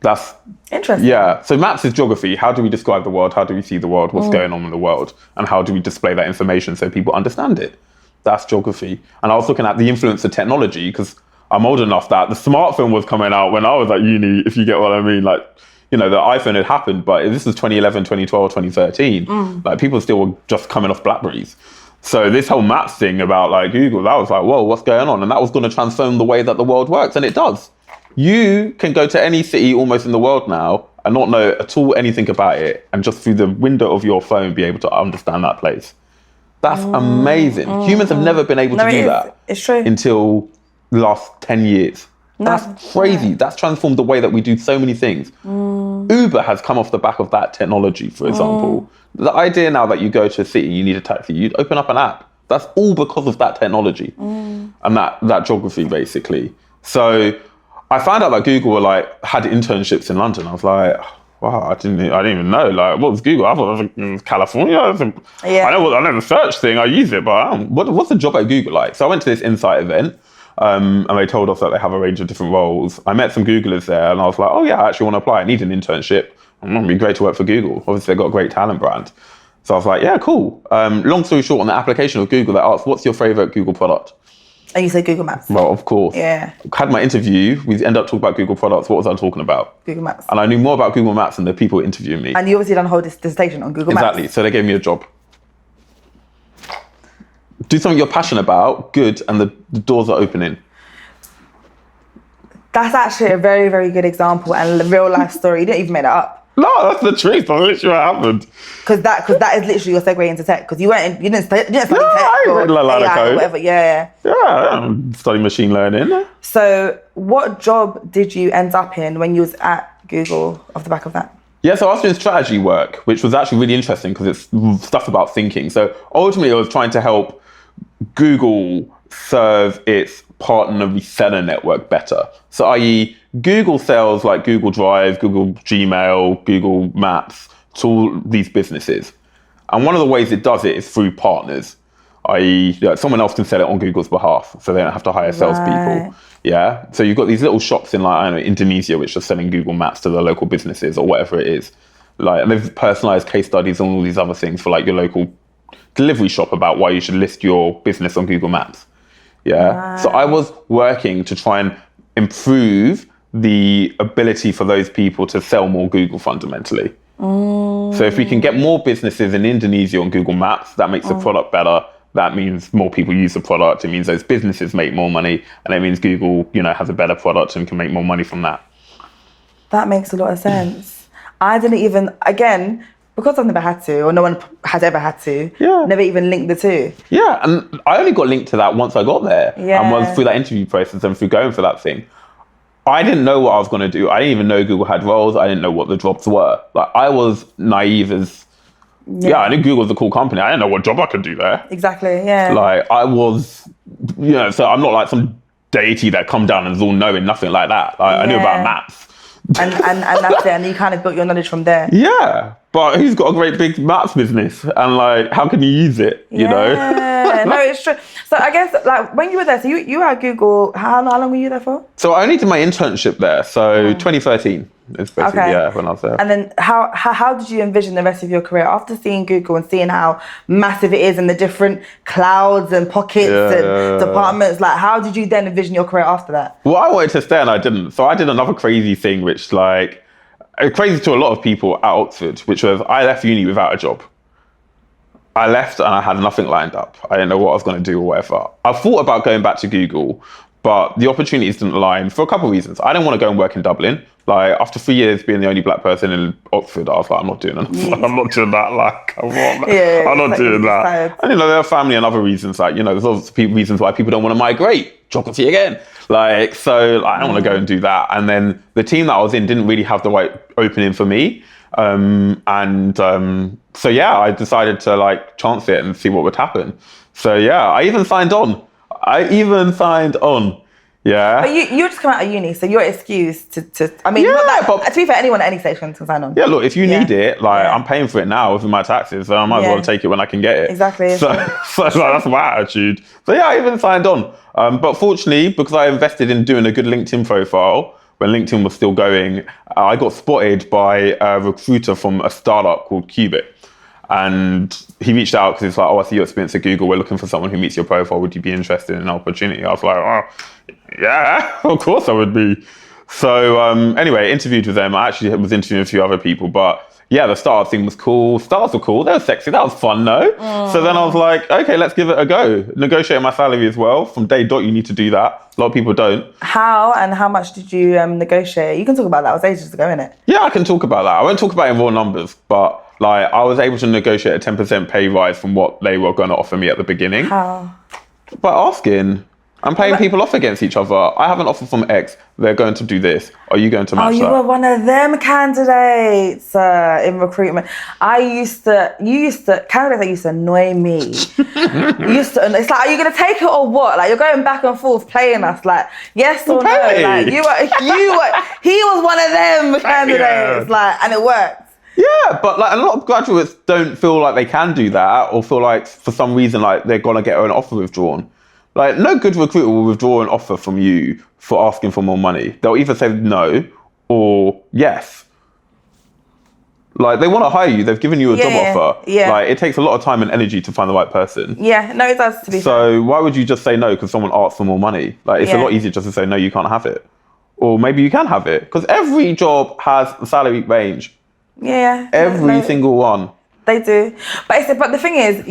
That's interesting. Yeah. So maps is geography. How do we describe the world? How do we see the world? What's going on in the world? And how do we display that information so people understand it? That's geography. And I was looking at the influence of technology, because I'm old enough that the smartphone was coming out when I was at uni, if you get what I mean. Like, the iPhone had happened, but this was 2011, 2012, 2013. Like, people still were just coming off Blackberries. So this whole maps thing about like Google, that was like, whoa, what's going on? And that was going to transform the way that the world works. And it does. You can go to any city almost in the world now and not know at all anything about it, and just through the window of your phone be able to understand that place. That's amazing. Humans have never been able to do that. It's true. Until the last 10 years. That's crazy. That's transformed the way that we do so many things. Uber has come off the back of that technology, for example. The idea now that you go to a city, you need a taxi, you'd open up an app. That's all because of that technology and that geography, basically. So I found out that Google were like had internships in London. I was like, wow, I didn't even know. Like, what was Google? I thought it was California. I know the search thing. I use it, but what's the job at Google like? So I went to this Insight event, and they told us that they have a range of different roles. I met some Googlers there, and I was like, oh yeah, I actually want to apply. I need an internship. It'd be great to work for Google. Obviously, they've got a great talent brand. So I was like, yeah, cool. Long story short, on the application of Google, they asked, what's your favorite Google product? And you said Google Maps. Well, of course. Yeah. Had my interview. We ended up talking about Google products. What was I talking about? Google Maps. And I knew more about Google Maps than the people interviewing me. And you obviously done a whole dissertation on Google Maps. Exactly. So they gave me a job. Do something you're passionate about, good, and the doors are opening. That's actually a very, very good example and a real life story. You didn't even make that up. No, that's the truth. That's literally what happened. Because that is literally your segue into tech. Because you didn't study tech I or read a lot of AI code. or whatever. Yeah. Yeah, I'm studying machine learning. So what job did you end up in when you was at Google off the back of that? Yeah, so I was doing strategy work, which was actually really interesting because it's stuff about thinking. So ultimately, I was trying to help Google serve its partner reseller network better. So i.e. Google sells like Google Drive, Google Gmail, Google Maps to all these businesses. And one of the ways it does it is through partners, i.e. someone else can sell it on Google's behalf, so they don't have to hire salespeople. Right. Yeah. So you've got these little shops in like, I don't know, Indonesia, which are selling Google Maps to the local businesses or whatever it is. Like, and they've personalized case studies and all these other things for like your local delivery shop about why you should list your business on Google Maps. Yeah. Right. So I was working to try and improve the ability for those people to sell more Google fundamentally. So if we can get more businesses in Indonesia on Google Maps, that makes the product better. That means more people use the product. It means those businesses make more money, and it means Google, has a better product and can make more money from that. That makes a lot of sense. I didn't even, again, because I've never had to, or no one has ever had to, never even linked the two. Yeah, and I only got linked to that once I got there. Yeah. And was through that interview process and through going for that thing. I didn't know what I was going to do. I didn't even know Google had roles. I didn't know what the jobs were. Like, I was naive as... Yeah, I knew Google was a cool company. I didn't know what job I could do there. Exactly, yeah. Like, I was... so I'm not like some deity that come down and is all knowing, nothing like that. Like, I knew about maps. And that's it. And you kind of built your knowledge from there. Yeah, but who's got a great big maps business? And like, how can you use it, you know? Yeah, no, it's true. So I guess like when you were there, so you were at Google, how long were you there for? So I only did my internship there. So 2013 is basically, when I was there. And then how did you envision the rest of your career after seeing Google and seeing how massive it is and the different clouds and pockets and departments? Like, how did you then envision your career after that? Well, I wanted to stay and I didn't. So I did another crazy thing, which like, crazy to a lot of people at Oxford, which was I left uni without a job. I left and I had nothing lined up. I didn't know what I was going to do or whatever. I thought about going back to Google, but the opportunities didn't align for a couple of reasons. I didn't want to go and work in Dublin. Like, after 3 years being the only black person in Oxford, I was like, I'm not doing that. I'm not doing that. Like, come on. I'm not doing that. And, there are family and other reasons. Like, there's lots of reasons why people don't want to migrate. Geography again. Like, so I don't want to go and do that. And then the team that I was in didn't really have the right opening for me. So yeah, I decided to like chance it and see what would happen. So yeah, I even signed on. Yeah. But you just come out of uni, so your excuse to I mean, but to be fair, anyone at any stage can sign on. Yeah, look, if you need it, like I'm paying for it now with my taxes, so I might as well take it when I can get it. Exactly. So like, that's my attitude. So yeah, I even signed on. But fortunately, because I invested in doing a good LinkedIn profile, when LinkedIn was still going, I got spotted by a recruiter from a startup called Qubit. And he reached out because he's like, I see your experience at Google. We're looking for someone who meets your profile. Would you be interested in an opportunity? I was like, oh, yeah, of course I would be. So anyway, interviewed with them. I actually was interviewing a few other people, but yeah, the startup thing was cool. Startups were cool. They were sexy. That was fun, no? So then I was like, okay, let's give it a go. Negotiate my salary as well. From day dot, you need to do that. A lot of people don't. How and how much did you negotiate? You can talk about that. It was ages ago, innit? Yeah, I can talk about that. I won't talk about it in raw numbers, but like I was able to negotiate a 10% pay rise from what they were going to offer me at the beginning. How? By asking. I'm playing people off against each other. I have an offer from X. They're going to do this. Are you going to match that? Oh, you were one of them candidates in recruitment. Candidates that used to annoy me. It's like, are you going to take it or what? Like, you're going back and forth playing us. Like, yes or no? Like, he was one of them candidates. Like, and it worked. Yeah, but like a lot of graduates don't feel like they can do that, or feel like for some reason like they're gonna get an offer withdrawn. Like, no good recruiter will withdraw an offer from you for asking for more money. They'll either say no or yes. Like, they want to hire you. They've given you a job offer. Yeah. Like, it takes a lot of time and energy to find the right person. Yeah, no, it does, to be fair. So why would you just say no because someone asks for more money? Like, it's a lot easier just to say no, you can't have it. Or maybe you can have it, because every job has a salary range. Yeah. Every single one. They do. But the thing is,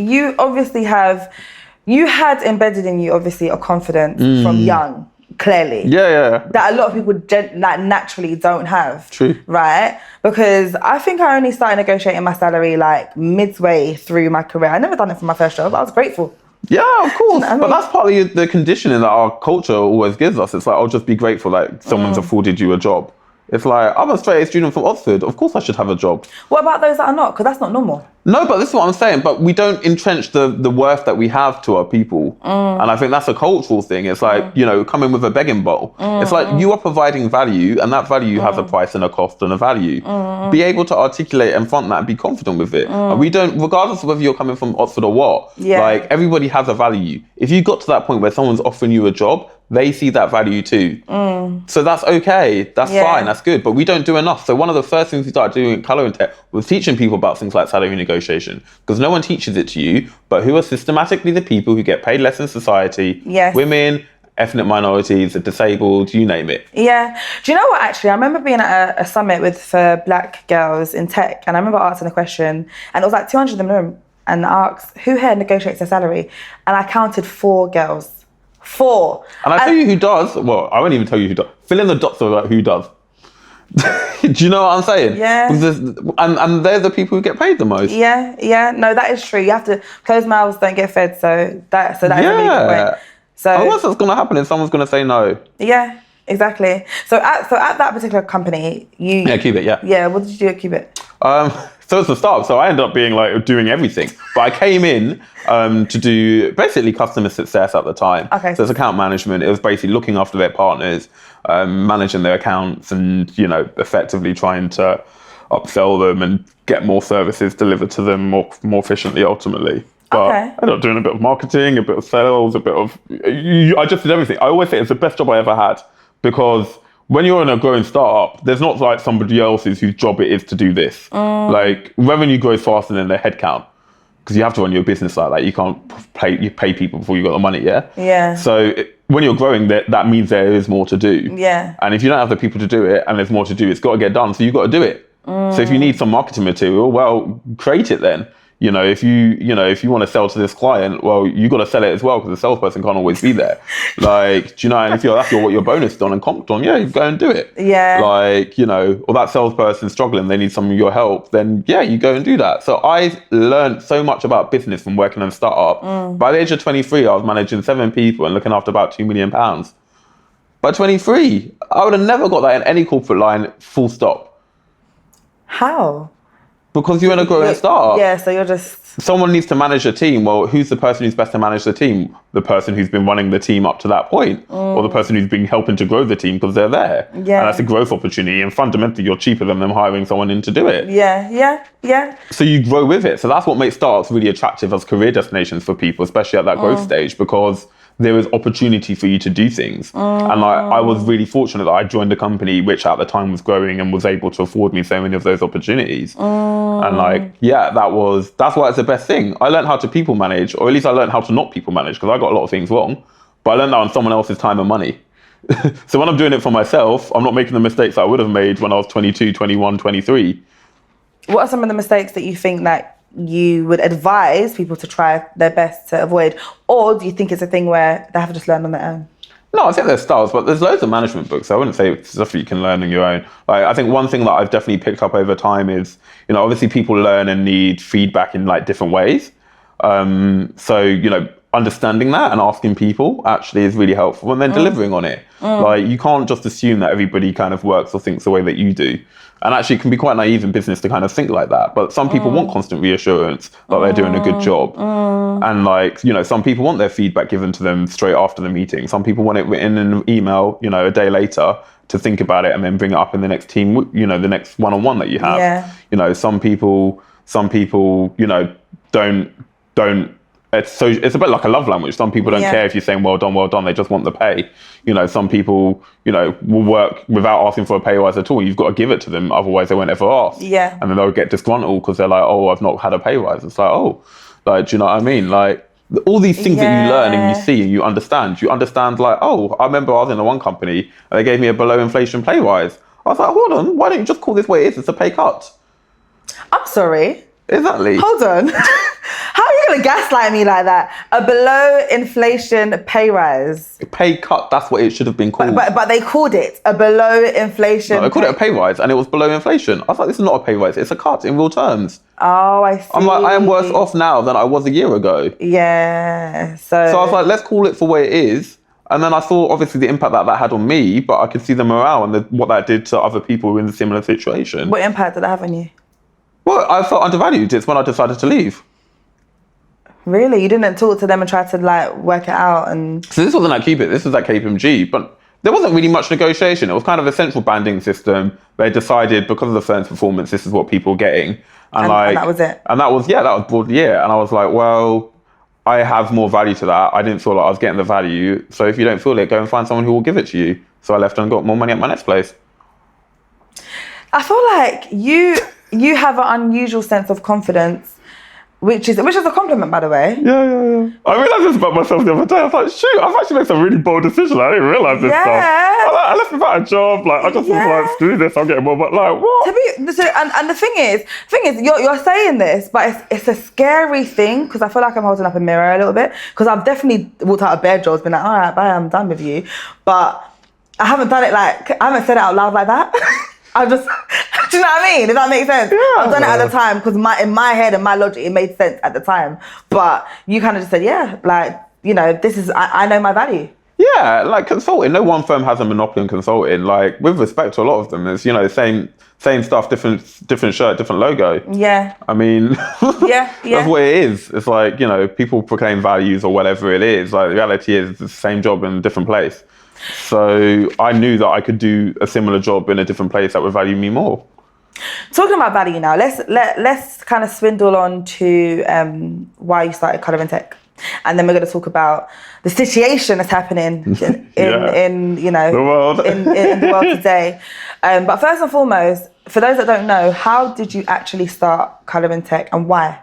you had embedded in you, obviously, a confidence from young, clearly. Yeah. That a lot of people naturally don't have. True. Right? Because I think I only started negotiating my salary like midway through my career. I never done it for my first job. I was grateful. Yeah, of course. You know what I mean? But that's partly the conditioning that our culture always gives us. It's like, I'll just be grateful that someone's afforded you a job. It's like, I'm a straight A student from Oxford. Of course I should have a job. What about those that are not? Because that's not normal. No, but this is what I'm saying. But we don't entrench the worth that we have to our people. And I think that's a cultural thing. It's like, coming with a begging bowl. It's like, you are providing value, and that value has a price and a cost and a value. Be able to articulate and front that and be confident with it. And we don't, regardless of whether you're coming from Oxford or what, like, everybody has a value. If you got to that point where someone's offering you a job, they see that value too. So that's okay. That's fine. That's good. But we don't do enough. So one of the first things we started doing at Colorintech was teaching people about things like salary negotiation, because no one teaches it to you, but who are systematically the people who get paid less in society? Women, ethnic minorities, the disabled, you name it. Yeah. Do you know what, actually? I remember being at a summit for black girls in tech, and I remember asking a question, and it was like 200 in the room, and I asked, who here negotiates their salary? And I counted 4 girls. 4. And I tell you who does. Well, I won't even tell you who does. Fill in the dots of like who does. Do you know what I'm saying? Yeah. And they're the people who get paid the most. Yeah. No, that is true. You have to close mouths, don't get fed. So that is a really good point. So otherwise, what's going to happen is someone's going to say no. Yeah, exactly. So at that particular company, Cubit. Yeah. What did you do at Cubit? So it's the start. So I ended up being like doing everything. But I came in to do basically customer success at the time. Okay. So it's account management. It was basically looking after their partners, managing their accounts, and effectively trying to upsell them and get more services delivered to them more efficiently ultimately. But I ended up doing a bit of marketing, a bit of sales, a bit of. I just did everything. I always say it's the best job I ever had, because when you're in a growing startup, there's not like somebody else's whose job it is to do this. Like, revenue grows faster than their headcount, because you have to run your business like that. You can't pay people before you got the money. Yeah. So when you're growing, that means there is more to do. Yeah. And if you don't have the people to do it, and there's more to do, it's got to get done. So you've got to do it. So if you need some marketing material, well, create it then. If you want to sell to this client, well, you got to sell it as well, because the salesperson can't always be there. Like, do you know? And if that's what you're bonused on and comped on, you go and do it. Yeah. Like, or that salesperson struggling, they need some of your help, then you go and do that. So I learned so much about business from working in a startup. By the age of 23, I was managing 7 people and looking after about £2 million. By 23, I would have never got that in any corporate line, full stop. How? Because you're in a growing startup. Yeah, so you're just... Someone needs to manage a team. Well, who's the person who's best to manage the team? The person who's been running the team up to that point, or the person who's been helping to grow the team because they're there. Yeah. And that's a growth opportunity. And fundamentally, you're cheaper than them hiring someone in to do it. Yeah. So you grow with it. So that's what makes startups really attractive as career destinations for people, especially at that growth stage, because there is opportunity for you to do things. And I was really fortunate that I joined a company which at the time was growing and was able to afford me so many of those opportunities. And that's why it's the best thing. I learned how to people manage, or at least I learned how to not people manage, because I got a lot of things wrong, but I learned that on someone else's time and money. So when I'm doing it for myself, I'm not making the mistakes I would have made when I was 22, 21, 23. What are some of the mistakes that you think that you would advise people to try their best to avoid? Or do you think it's a thing where they have to just learn on their own? No, I think there's styles, but there's loads of management books. I wouldn't say it's stuff you can learn on your own. Like, I think one thing that I've definitely picked up over time is, obviously people learn and need feedback in like different ways. So, understanding that and asking people actually is really helpful, and then delivering on it. Like, you can't just assume that everybody kind of works or thinks the way that you do. And actually, it can be quite naive in business to kind of think like that. But some people want constant reassurance that they're doing a good job. And like, you know, some people want their feedback given to them straight after the meeting. Some people want it written in an email, you know, a day later to think about it and then bring it up in the next team, you know, the next one-on-one that you have. Yeah. You know, some people, you know, don't. It's a bit like a love language. Some people don't care if you're saying well done. They just want the pay. You know, some people, you know, will work without asking for a pay rise at all. You've got to give it to them, otherwise they won't ever ask. Yeah. And then they'll get disgruntled because they're like, oh, I've not had a pay rise. It's like, oh, like, do you know what I mean? Like, all these things that you learn and you see and you understand like, oh, I remember I was in the one company and they gave me a below inflation pay rise. I was like, hold on, why don't you just call this what it is? It's a pay cut. I'm sorry. Exactly. Hold on. How are you going to gaslight me like that? A below inflation pay rise. A pay cut, that's what it should have been called. But they called it a below inflation. No, they called it a pay rise and it was below inflation. I was like, this is not a pay rise, it's a cut in real terms. Oh, I see. I'm like, I am worse off now than I was a year ago. Yeah. So I was like, let's call it for what it is. And then I saw obviously the impact that had on me, but I could see the morale and what that did to other people who were in a similar situation. What impact did that have on you? Well, I felt undervalued. It's when I decided to leave. Really? You didn't talk to them and try to like work it out? And so this wasn't at Keep It, this was at KPMG, but there wasn't really much negotiation. It was kind of a central banding system. They decided because of the firm's performance, this is what people were getting. And that was it? And that was broadly it. And I was like, well, I have more value to that. I didn't feel like I was getting the value. So if you don't feel it, go and find someone who will give it to you. So I left and got more money at my next place. I feel like you have an unusual sense of confidence, which is a compliment, by the way. Yeah. I realised this about myself the other day. I was like, shoot, I've actually made some really bold decisions. I didn't realise this stuff. I left without a job. Like, I just was like, screw this, I'm getting more. But like, what? And the thing is, you're saying this, but it's a scary thing because I feel like I'm holding up a mirror a little bit because I've definitely walked out of bed jobs, been like, all right, bye, I'm done with you. But I haven't done it I haven't said it out loud like that. I just, do you know what I mean? Does that make sense? Yeah, I've done it at the time because in my head and my logic, it made sense at the time. But you kind of just said, yeah, like, you know, this is, I know my value. Yeah, like consulting, no one firm has a monopoly on consulting. Like, with respect to a lot of them, it's, you know, same stuff, different shirt, different logo. Yeah. I mean, yeah. That's what it is. It's like, you know, people proclaim values or whatever it is. Like, the reality is it's the same job in a different place. So I knew that I could do a similar job in a different place that would value me more. Talking about value now, let's kind of swindle on to why you started Colorintech, and then we're going to talk about the situation that's happening in you know the world in the world today. But first and foremost, for those that don't know, how did you actually start Colorintech and why?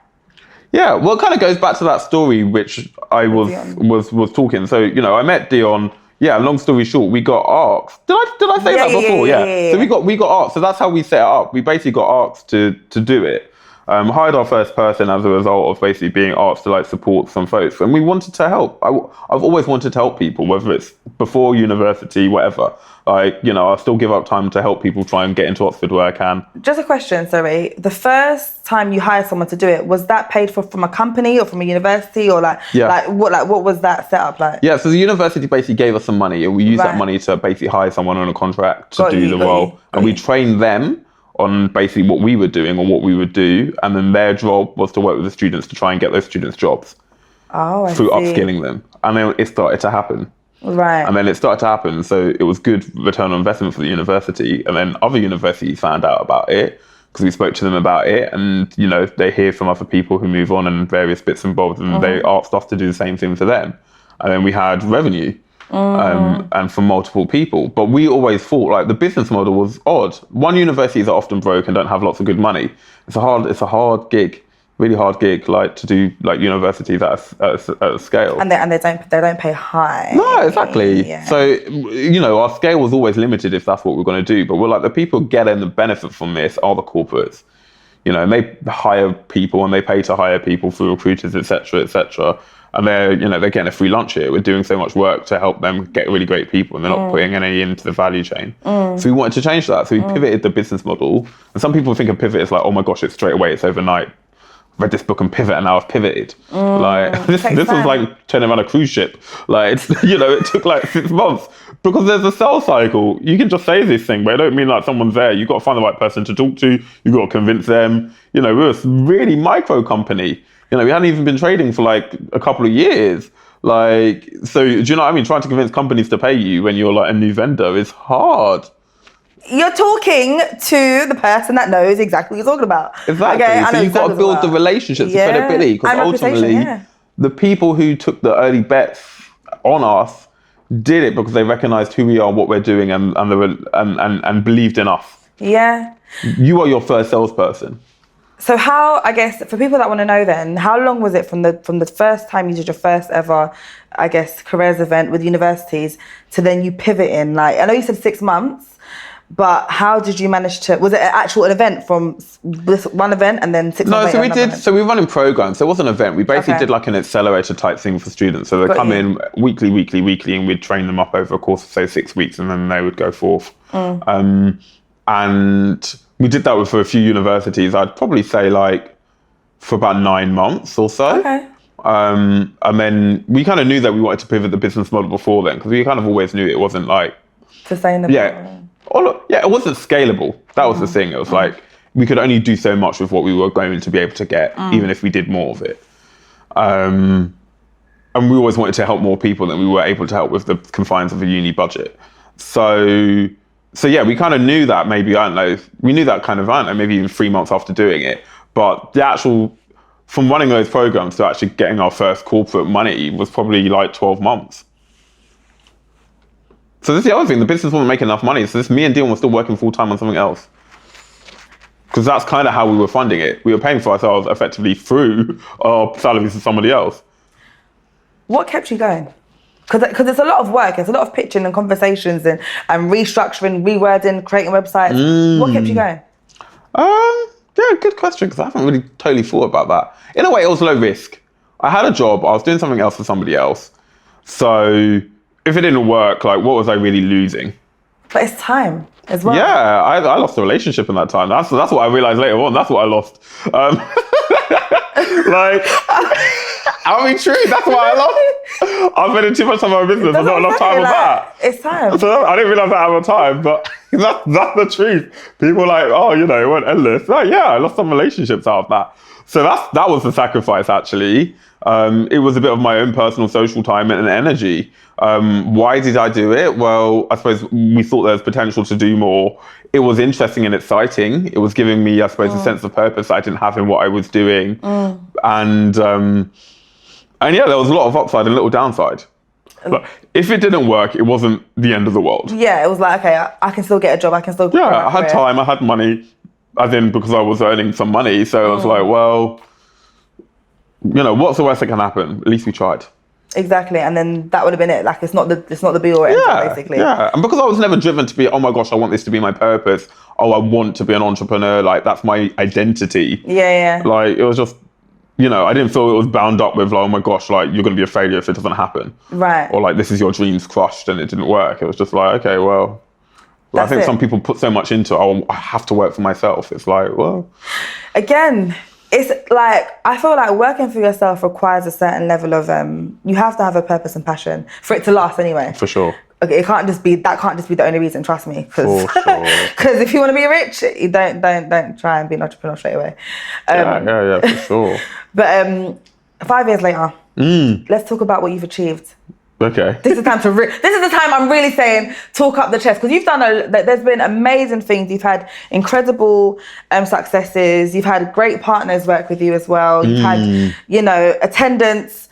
Yeah, well, it kind of goes back to that story which I was talking. So, you know, I met Dion. Yeah, long story short, we got asked. Did I say that before? Yeah. So we got asked. So that's how we set it up. We basically got asked to do it. Hired our first person as a result of basically being asked to like support some folks, and we wanted to help. I've always wanted to help people, whether it's before university, whatever. Like, you know, I'll still give up time to help people try and get into Oxford where I can. Just a question, sorry. The first time you hired someone to do it, was that paid for from a company or from a university or what was that set up like? Yeah, so the university basically gave us some money, and we used that money to basically hire someone on a contract to do the role, and we trained them on basically what we were doing or what we would do, and then their job was to work with the students to try and get those students jobs through upskilling them, and then it started to happen. Right. And then it started to happen, so it was good return on investment for the university, and then other universities found out about it because we spoke to them about it, and, you know, they hear from other people who move on and various bits and bobs, and they asked us to do the same thing for them, and then we had revenue. And from multiple people. But we always thought like the business model was odd. One, universities are often broke and don't have lots of good money. It's a hard gig, really hard gig, like to do like universities at a scale. And they don't pay high. No, exactly. Yeah. So, you know, our scale was always limited if that's what we're going to do. But we're like, the people getting the benefit from this are the corporates. You know, and they hire people and they pay to hire people through recruiters, etc., etc. And they're getting a free lunch here. We're doing so much work to help them get really great people, and they're not putting any into the value chain. So we wanted to change that. So we pivoted the business model. And some people think a pivot is like, oh my gosh, it's straight away, it's overnight. read this book and pivot, and now I've pivoted. Like this was like turning around a cruise ship. Like it's, it took like 6 months because there's a sales cycle. You can just say this thing, but I don't mean like someone's there. You got to find the right person to talk to. You got to convince them. We were a really micro company. We hadn't even been trading for like a couple of years. Like, so do you know what I mean? Trying to convince companies to pay you when you're like a new vendor is hard. You're talking to the person that knows exactly what you're talking about. Exactly. Okay? So you've got to build the relationships, the credibility, because ultimately the people who took the early bets on us did it because they recognized who we are, what we're doing, and believed in us. Yeah. You are your first salesperson. So how, I guess, for people that want to know then, how long was it from the first time you did your first ever, I guess, careers event with universities to then you pivot in? Like, I know you said 6 months, but how did you manage to, was it an event from this one event and then 6 months later? So we were running programs. So it wasn't an event. We basically did like an accelerator type thing for students. So they'd come in weekly, and we'd train them up over a course of, say, 6 weeks, and then they would go forth. And we did that for a few universities. I'd probably say like for about 9 months or so. Okay. And then we kind of knew that we wanted to pivot the business model before then, because we kind of always knew it wasn't like sustainable. It wasn't scalable. That was the thing. It was like we could only do so much with what we were going to be able to get, even if we did more of it. And we always wanted to help more people than we were able to help with the confines of a uni budget. So yeah, we kind of knew that maybe, we knew that kind of, maybe even 3 months after doing it. But the actual, from running those programs to actually getting our first corporate money was probably like 12 months. So this is the other thing, the business wasn't making enough money. So me and Dion were still working full time on something else. Because that's kind of how we were funding it. We were paying for ourselves effectively through our salaries to somebody else. What kept you going? Because it's a lot of work. It's a lot of pitching and conversations and restructuring, rewording, creating websites. What kept you going? Yeah, good question, because I haven't really totally thought about that. In a way, it was low risk. I had a job. I was doing something else for somebody else. So if it didn't work, like, what was I really losing? But it's time as well. Yeah, I lost a relationship in that time. That's what I realized later on. That's what I lost. I mean, true. That's why I lost. I was spending too much time on my business. I've not enough time on that. It's time. So I didn't realize that at the time, but that's the truth. People are like, it went endless. Like, yeah, I lost some relationships out of that. So that was the sacrifice, actually. It was a bit of my own personal social time and energy. Why did I do it? Well, I suppose we thought there was potential to do more. It was interesting and exciting. It was giving me, I suppose, a sense of purpose I didn't have in what I was doing. And yeah, there was a lot of upside and little downside. But if it didn't work, it wasn't the end of the world. Yeah, it was like, okay, I can still get a job. I can still. Yeah, I had time. I had money. As in, because I was earning some money. So I was like, well, what's the worst that can happen? At least we tried. Exactly, and then that would have been it. Like, it's not the be all or end all, basically. Yeah, and because I was never driven to be, oh my gosh, I want this to be my purpose. Oh, I want to be an entrepreneur. Like, that's my identity. Yeah. Like, it was just, I didn't feel it was bound up with, like, oh my gosh, like, you're going to be a failure if it doesn't happen. Right. Or like, this is your dreams crushed and it didn't work. It was just like, okay, well, I think some people put so much into it. Oh, I have to work for myself. It's like, well. Again, it's like, I feel like working for yourself requires a certain level of, you have to have a purpose and passion for it to last anyway. For sure. Okay, that can't just be the only reason, trust me. For sure. Because if you want to be rich, you don't try and be an entrepreneur straight away. Yeah, for sure. But 5 years later, let's talk about what you've achieved. Okay. This is the time I'm really saying talk up the chest, because you've done there's been amazing things. You've had incredible successes. You've had great partners work with you as well. You've had attendance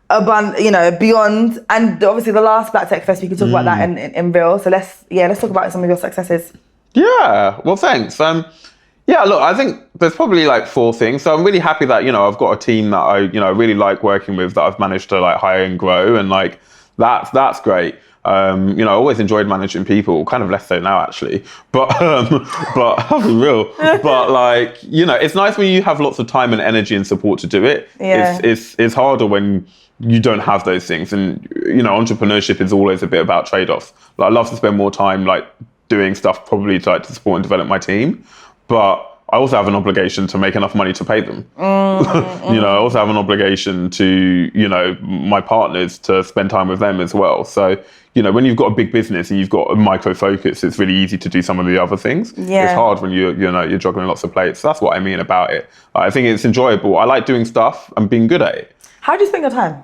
beyond, and obviously the last Black Techfest, we can talk about that in real. So let's talk about some of your successes. Yeah. Well, thanks. Yeah, look, I think there's probably like 4 things. So I'm really happy that, I've got a team that I really like working with, that I've managed to like hire and grow, and like that's great. I always enjoyed managing people, kind of less so now actually, but I'll be real. But like, it's nice when you have lots of time and energy and support to do it. Yeah. It's harder when you don't have those things. And, entrepreneurship is always a bit about trade-offs. Like, I love to spend more time like doing stuff probably to support and develop my team. But I also have an obligation to make enough money to pay them. You know, I also have an obligation to, you know, my partners to spend time with them as well. So, you know, when you've got a big business and you've got a micro focus, it's really easy to do some of the other things. Yeah. It's hard when you're juggling lots of plates. That's what I mean about it. I think it's enjoyable. I like doing stuff and being good at it. How do you spend your time?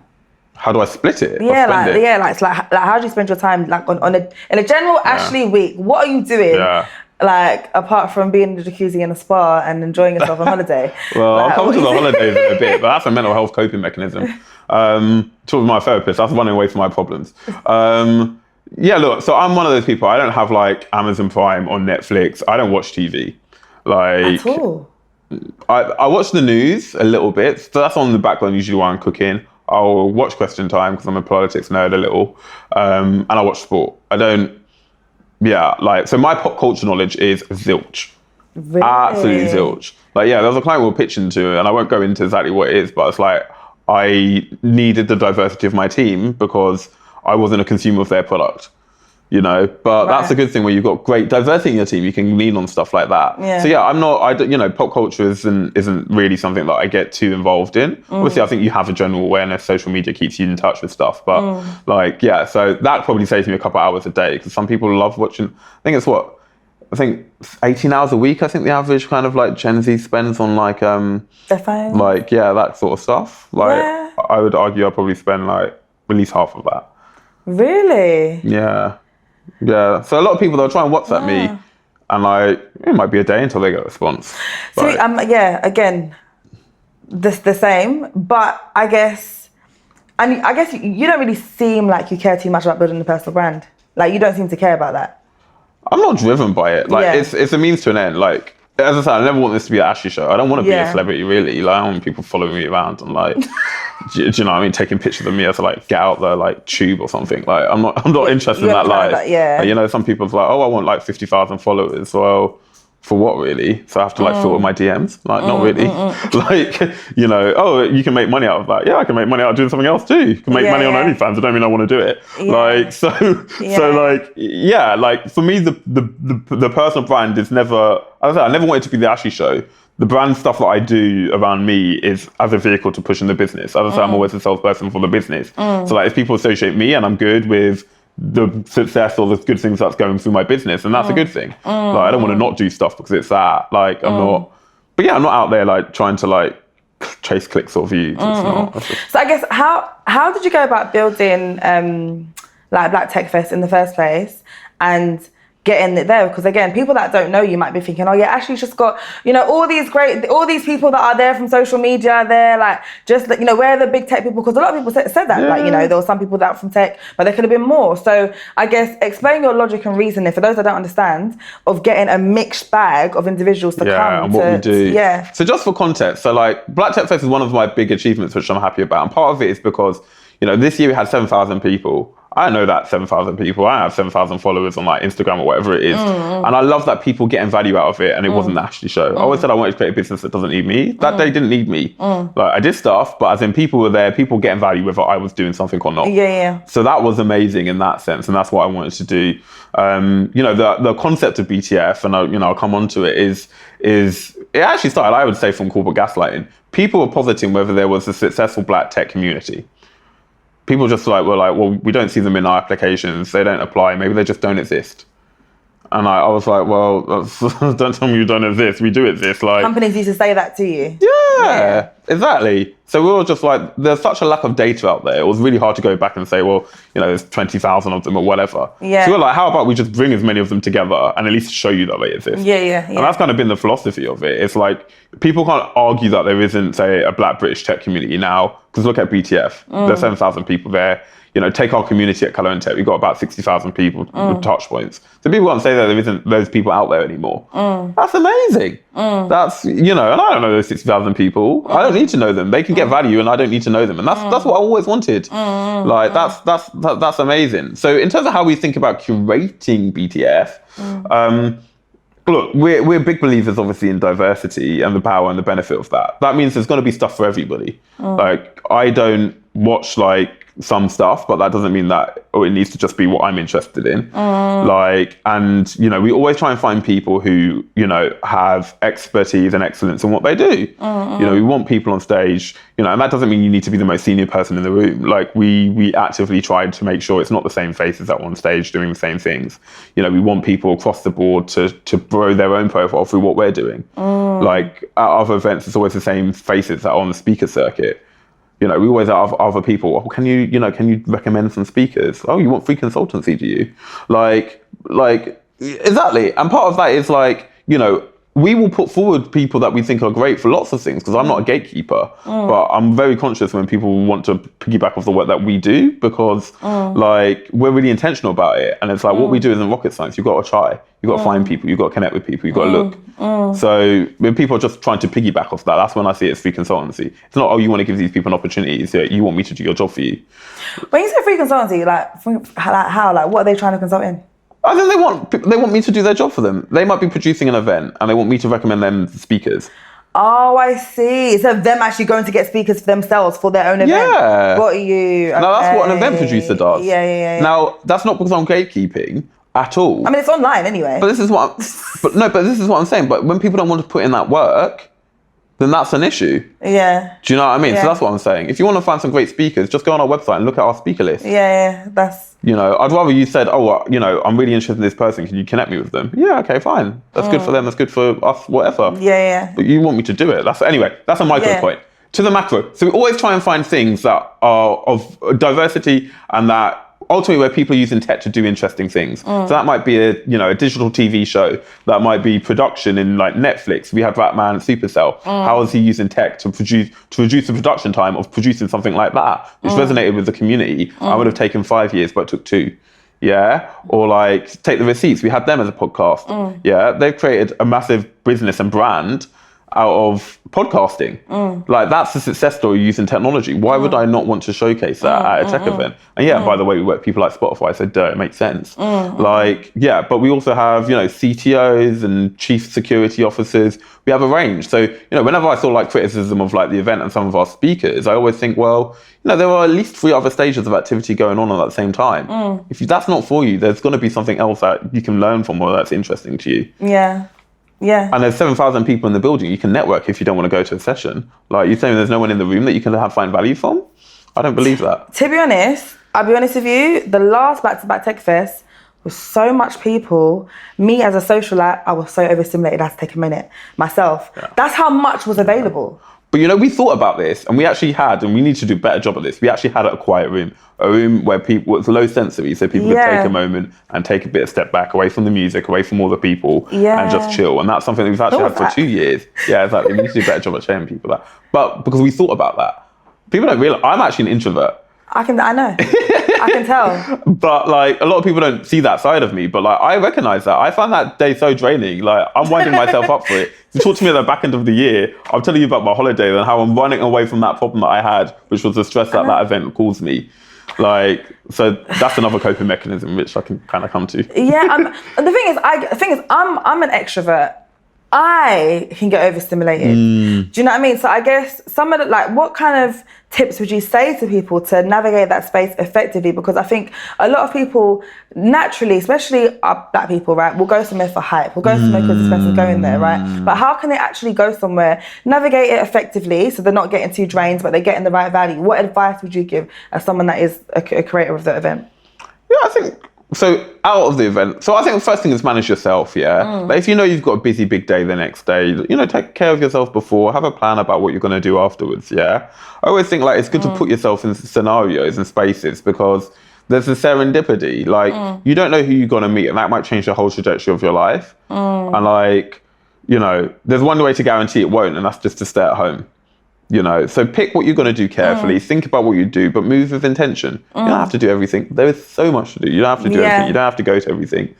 How do I split it? Yeah, like how do you spend your time like in a general Ashleigh week? What are you doing? Yeah. Like apart from being in the jacuzzi in a spa and enjoying yourself on holiday. Well, like, I'll come to the holidays in a bit, but that's a mental health coping mechanism. Talking to my therapist, that's running away from my problems. Yeah, look, so I'm one of those people. I don't have like Amazon Prime or Netflix. I don't watch TV. Like at all. I watch the news a little bit. So that's on the background usually while I'm cooking. I'll watch Question Time because I'm a politics nerd a little. And I watch sport. I don't. Yeah, like, so my pop culture knowledge is zilch. Really? Absolutely zilch. Like, yeah, there was a client we were pitching to, and I won't go into exactly what it is, but it's like, I needed the diversity of my team because I wasn't a consumer of their product, you know? But that's a good thing where you've got great diversity in your team. You can lean on stuff like that. Yeah. So yeah, you know, pop culture isn't really something that I get too involved in. Obviously, I think you have a general awareness. Social media keeps you in touch with stuff. But like, yeah, so that probably saves me a couple hours a day because some people love watching. I think 18 hours a week, I think the average kind of like Gen Z spends on like, their phone. like, yeah, that sort of stuff. Like, Yeah. I would argue I probably spend like at least half of that. Really? Yeah. Yeah. So a lot of people, they'll try and WhatsApp me and like, it might be a day until they get a response. So Like, yeah, again, the same, but I guess you don't really seem like you care too much about building a personal brand. Like you don't seem to care about that. I'm not driven by it. Like Yeah. it's a means to an end. Like, as I said, I never want this to be an Ashleigh show. I don't want to be a celebrity, really. Like, I don't want people following me around and like, do you know what I mean? Taking pictures of me as like get out there like tube or something. Like, I'm not interested in that life. Like, you know, some people's like, oh, I want like 50,000 followers. Well, for what really? So I have to like filter my DMs? Like, not really. Like, you know, oh, you can make money out of that. Yeah, I can make money out of doing something else too. You can make money on OnlyFans. I don't mean I want to do it. Like, so like, yeah, like for me, the personal brand is never, as I said, I never wanted to be the Ashleigh show. The brand stuff that I do around me is as a vehicle to push in the business. As I said, I'm always a salesperson for the business. So like, if people associate me and I'm good with the success or the good things that's going through my business, and that's a good thing. Like, I don't want to not do stuff because it's that. Like, I'm not, but yeah, I'm not out there like trying to like chase clicks or views. It's not. So I guess how did you go about building like Black Techfest in the first place and getting it there? Because again, people that don't know you might be thinking, oh yeah, Ashleigh's just got, you know, all these people that are there from social media, they're like, just, you know, where are the big tech people? Because a lot of people said that, like, you know, there were some people that were from tech, but there could have been more. So I guess explain your logic and reasoning for those that don't understand of getting a mixed bag of individuals to come. And what we do. Yeah. So just for context, so like Black Techfest is one of my big achievements, which I'm happy about. And part of it is because, you know, this year we had 7,000 people. I know that 7,000 people. I have 7,000 followers on like Instagram or whatever it is. And I love that people getting value out of it and it wasn't the Ashleigh show. I always said I wanted to create a business that doesn't need me. That day didn't need me. Like, I did stuff, but as in people were there, people getting value whether I was doing something or not. Yeah. So that was amazing in that sense. And that's what I wanted to do. You know, the concept of BTF, and you know, I'll come on to it, is it actually started, I would say, from corporate gaslighting. People were positing whether there was a successful Black tech community. People just were like, well, we don't see them in our applications. They don't apply. Maybe they just don't exist. And I was like, well, don't tell me you don't exist. We do exist. Like, Companies used to say that to you. Yeah, exactly. So we were just like, there's such a lack of data out there. It was really hard to go back and say, well, you know, there's 20,000 of them or whatever. Yeah. So we were like, how about we just bring as many of them together and at least show you that they exist? Yeah. And that's kind of been the philosophy of it. It's like, people can't argue that there isn't, say, a Black British tech community now, because look at BTF. There's 7,000 people there. You know, take our community at Colorintech. We've got about 60,000 people with touch points. So people can't say that there isn't those people out there anymore. That's amazing. That's, you know, and I don't know those 60,000 people. I don't need to know them. They can get value and I don't need to know them. And that's what I always wanted. Like, that's amazing. So in terms of how we think about curating BTF, look, we're big believers, obviously, in diversity and the power and the benefit of that. That means there's going to be stuff for everybody. Like, I don't watch, like, some stuff, but that doesn't mean that it needs to just be what I'm interested in. Like, and, you know, we always try and find people who, you know, have expertise and excellence in what they do. You know, we want people on stage, you know, and that doesn't mean you need to be the most senior person in the room. Like, we actively tried to make sure it's not the same faces that are on stage doing the same things. You know, we want people across the board to grow their own profile through what we're doing. Like, at other events, it's always the same faces that are on the speaker circuit. You know, we always have other people. Oh, can you recommend some speakers? Oh, you want free consultancy, do you? Like, exactly. And part of that is like, you know, we will put forward people that we think are great for lots of things, because I'm not a gatekeeper, but I'm very conscious when people want to piggyback off the work that we do, because like, we're really intentional about it. And it's like, what we do isn't rocket science. You've got to try. You've got to find people. You've got to connect with people. You've got to look. So when people are just trying to piggyback off that, that's when I see it as free consultancy. It's not, oh, you want to give these people an opportunity. It's, you want me to do your job for you. When you say free consultancy, how? What are they trying to consult in? I think they want me to do their job for them. They might be producing an event and they want me to recommend them speakers. Oh, I see. So them actually going to get speakers for themselves for their own event. Yeah. Got you. Okay. Now that's what an event producer does. Yeah. Now that's not because I'm gatekeeping at all. I mean, it's online anyway. But this is what I'm saying. But when people don't want to put in that work, then that's an issue. Yeah. Do you know what I mean? Yeah. So that's what I'm saying. If you want to find some great speakers, just go on our website and look at our speaker list. Yeah. That's... You know, I'd rather you said, oh, you know, I'm really interested in this person. Can you connect me with them? Yeah, okay, fine. That's good for them. That's good for us, whatever. Yeah. But you want me to do it. That's a micro point. To the macro. So we always try and find things that are of diversity and that ultimately where people are using tech to do interesting things. So that might be a digital TV show. That might be production in like Netflix. We had Ratman Supercell. How is he using tech to reduce the production time of producing something like that, which resonated with the community? I would have taken 5 years, but it took 2. Yeah. Or like Take the Receipts. We had them as a podcast. Yeah. They've created a massive business and brand out of podcasting. Like, that's a success story using technology. Why would I not want to showcase that at a tech event? And by the way, we work with people like Spotify, so it makes sense. But we also have, CTOs and chief security officers. We have a range. So, whenever I saw like criticism of like the event and some of our speakers, I always think, well, there are at least 3 other stages of activity going on at the same time. If that's not for you, there's going to be something else that you can learn from or that's interesting to you. Yeah. And there's 7,000 people in the building. You can network if you don't want to go to a session. Like, you're saying there's no one in the room that you can find value from? I don't believe that. To be honest, I'll be honest with you, the last back-to-back Techfest was so much people. Me as a socialite, I was so overstimulated I had to take a minute myself. Yeah. That's how much was available. But we thought about this, and we actually had, and we need to do a better job of this, we actually had a quiet room, a room where people, it's low sensory, so people could take a moment and take a bit of step back, away from the music, away from all the people, and just chill. And that's something that we've actually had for 2 years. Yeah, exactly. We need to do a better job at showing people that. But because we thought about that, people don't realize, I'm actually an introvert. I know. I can tell. But like, a lot of people don't see that side of me, but like, I recognize that. I find that day so draining. Like, I'm winding myself up for it. If you talk to me at the back end of the year, I'm telling you about my holiday and how I'm running away from that problem that I had, which was the stress that event caused me. Like, so that's another coping mechanism, which I can kind of come to. Yeah. The thing is, I'm an extrovert. I can get overstimulated. Do you know what I mean? So I guess what kind of tips would you say to people to navigate that space effectively? Because I think a lot of people naturally, especially black people, right, will go somewhere for hype. We'll go somewhere because this person's going there, right? But how can they actually go somewhere, navigate it effectively so they're not getting too drained, but they're getting the right value? What advice would you give as someone that is a creator of the event? Yeah, I think... So out of the event, so I think the first thing is manage yourself, But if you've got a busy big day the next day, take care of yourself before, have a plan about what you're going to do afterwards, I always think like it's good to put yourself in scenarios and spaces because there's a serendipity. Like you don't know who you're going to meet and that might change the whole trajectory of your life. And like, there's one way to guarantee it won't, and that's just to stay at home. So pick what you're going to do carefully, think about what you do, but move with intention. You don't have to do everything. There is so much to do. You don't have to do everything. You don't have to go to everything.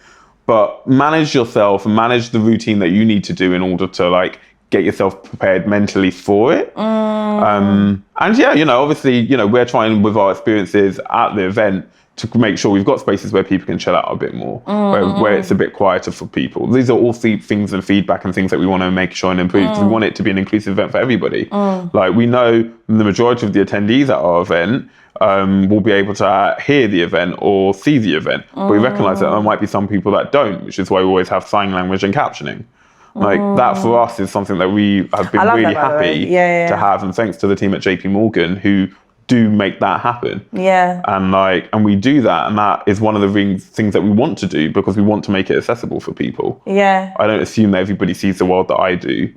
But manage yourself and manage the routine that you need to do in order to like get yourself prepared mentally for it. And obviously, we're trying with our experiences at the event to make sure we've got spaces where people can chill out a bit more, where it's a bit quieter for people. These are all things and feedback and things that we want to make sure and improve because we want it to be an inclusive event for everybody. Like we know the majority of the attendees at our event will be able to hear the event or see the event. But we recognise that there might be some people that don't, which is why we always have sign language and captioning. Like that for us is something that we have been really happy to have, and thanks to the team at JP Morgan who do make that happen. And we do that, and that is one of the things that we want to do because we want to make it accessible for people. I don't assume that everybody sees the world that I do.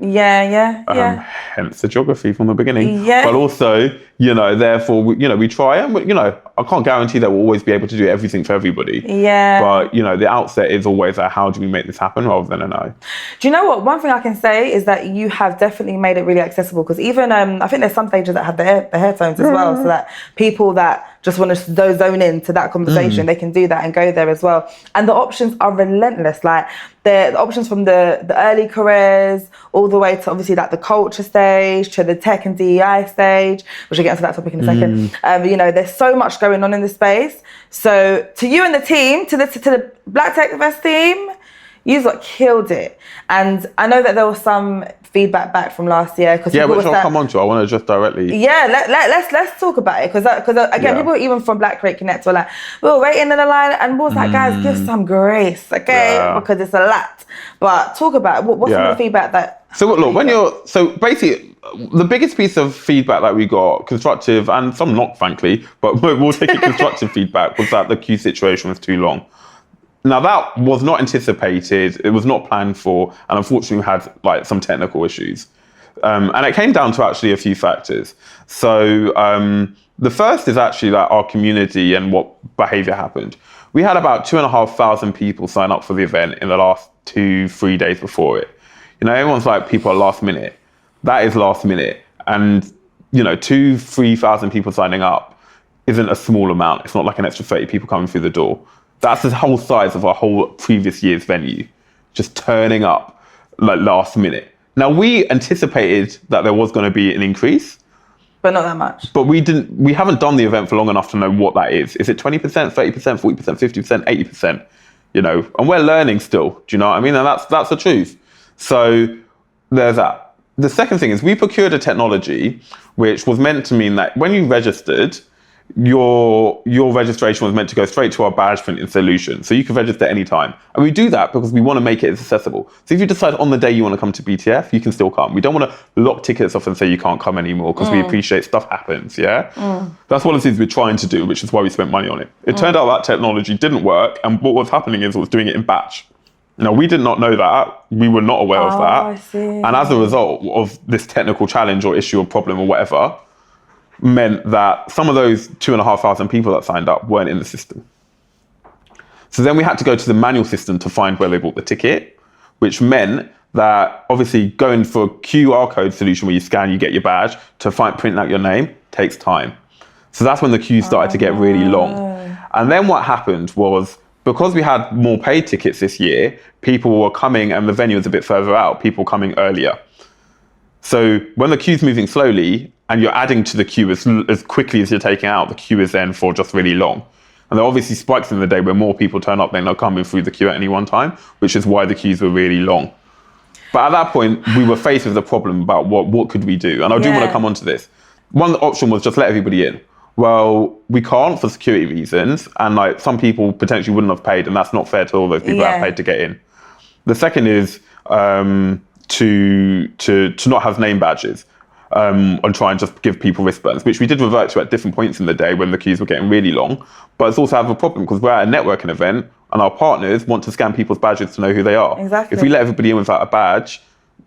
Hence the geography from the beginning. But also, therefore, we try, and I can't guarantee that we'll always be able to do everything for everybody. But the outset is always how do we make this happen rather than a no. Do you know what? One thing I can say is that you have definitely made it really accessible, because even I think there's some stages that have the hairtones as well, so that people that just want to zone into that conversation, they can do that and go there as well. And the options are relentless. Like the options from the early careers all the way to obviously like the culture stage to the tech and DEI stage, which I'll get into that topic in a second. There's so much going on in this space. So to you and the team, to the Black Techfest team, you've killed it. And I know that there was some feedback back from last year. Which I'll come on to. I want to just directly. Let's talk about it, because again, people even from Black Create Connect were like, we're waiting in the line, and was like, guys, give some grace, okay? Because it's a lot. But talk about it. What's some of the feedback that? So look, so basically, the biggest piece of feedback that we got, constructive and some not, frankly, but we'll take it constructive feedback, was that the queue situation was too long. Now that was not anticipated, it was not planned for, and unfortunately we had some technical issues. And it came down to actually a few factors. So the first is actually our community and what behavior happened. We had about 2,500 people sign up for the event in the last 2-3 days before it. Everyone's like, people are last minute. That is last minute. And 2,000-3,000 people signing up isn't a small amount. It's not like an extra 30 people coming through the door. That's the whole size of our whole previous year's venue, just turning up last minute. Now we anticipated that there was going to be an increase, but not that much. But we haven't done the event for long enough to know what that is. Is it 20%, 30%, 40%, 50%, 80%? And we're learning still. Do you know what I mean? And that's the truth. So there's that. The second thing is we procured a technology which was meant to mean that when you registered, your registration was meant to go straight to our badge printing solution, so you can register anytime. And we do that because we want to make it accessible. So if you decide on the day you want to come to BTF, you can still come. We don't want to lock tickets off and say you can't come anymore, because we appreciate stuff happens. That's one of the things we're trying to do, which is why we spent money on it. It turned out that technology didn't work, and what was happening is it was doing it in batch. Now, we did not know that. We were not aware of that. I see. And as a result of this technical challenge or issue or problem or whatever, meant that some of those 2,500 people that signed up weren't in the system. So then we had to go to the manual system to find where they bought the ticket, which meant that obviously going for a QR code solution where you scan, you get your badge, to print out your name takes time. So that's when the queue started to get really long. And then what happened was, because we had more paid tickets this year, people were coming, and the venue was a bit further out, people coming earlier. So when the queue's moving slowly and you're adding to the queue as quickly as you're taking out, the queue is then for just really long. And there are obviously spikes in the day where more people turn up than are coming through the queue at any one time, which is why the queues were really long. But at that point, we were faced with the problem about what could we do? And I do want to come on to this. One option was just let everybody in. Well, we can't for security reasons, and some people potentially wouldn't have paid, and that's not fair to all those people that have paid to get in. The second is to not have name badges and try and just give people wristbands, which we did revert to at different points in the day when the queues were getting really long. But it's also have a problem because we're at a networking event and our partners want to scan people's badges to know who they are. Exactly. If we let everybody in without a badge,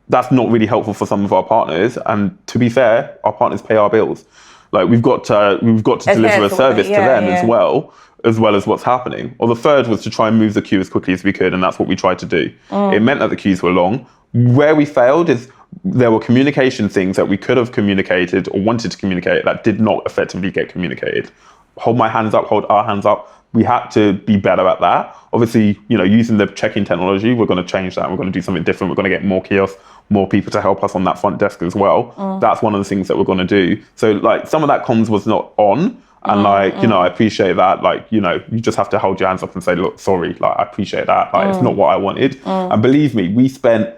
that's not really helpful for some of our partners. And to be fair, our partners pay our bills. We've got to deliver a service to them as well as what's happening. Or the third was to try and move the queue as quickly as we could, and that's what we tried to do. It meant that the queues were long. Where we failed is there were communication things that we could have communicated or wanted to communicate that did not effectively get communicated. Hold my hands up, hold our hands up. We had to be better at that. Obviously, using the check-in technology, we're going to change that. We're going to do something different. We're going to get more kiosks, more people to help us on that front desk as well. That's one of the things that we're going to do. So some of that comms was not on. And I appreciate that. You just have to hold your hands up and say, look, sorry, I appreciate that. It's not what I wanted. And believe me, we spent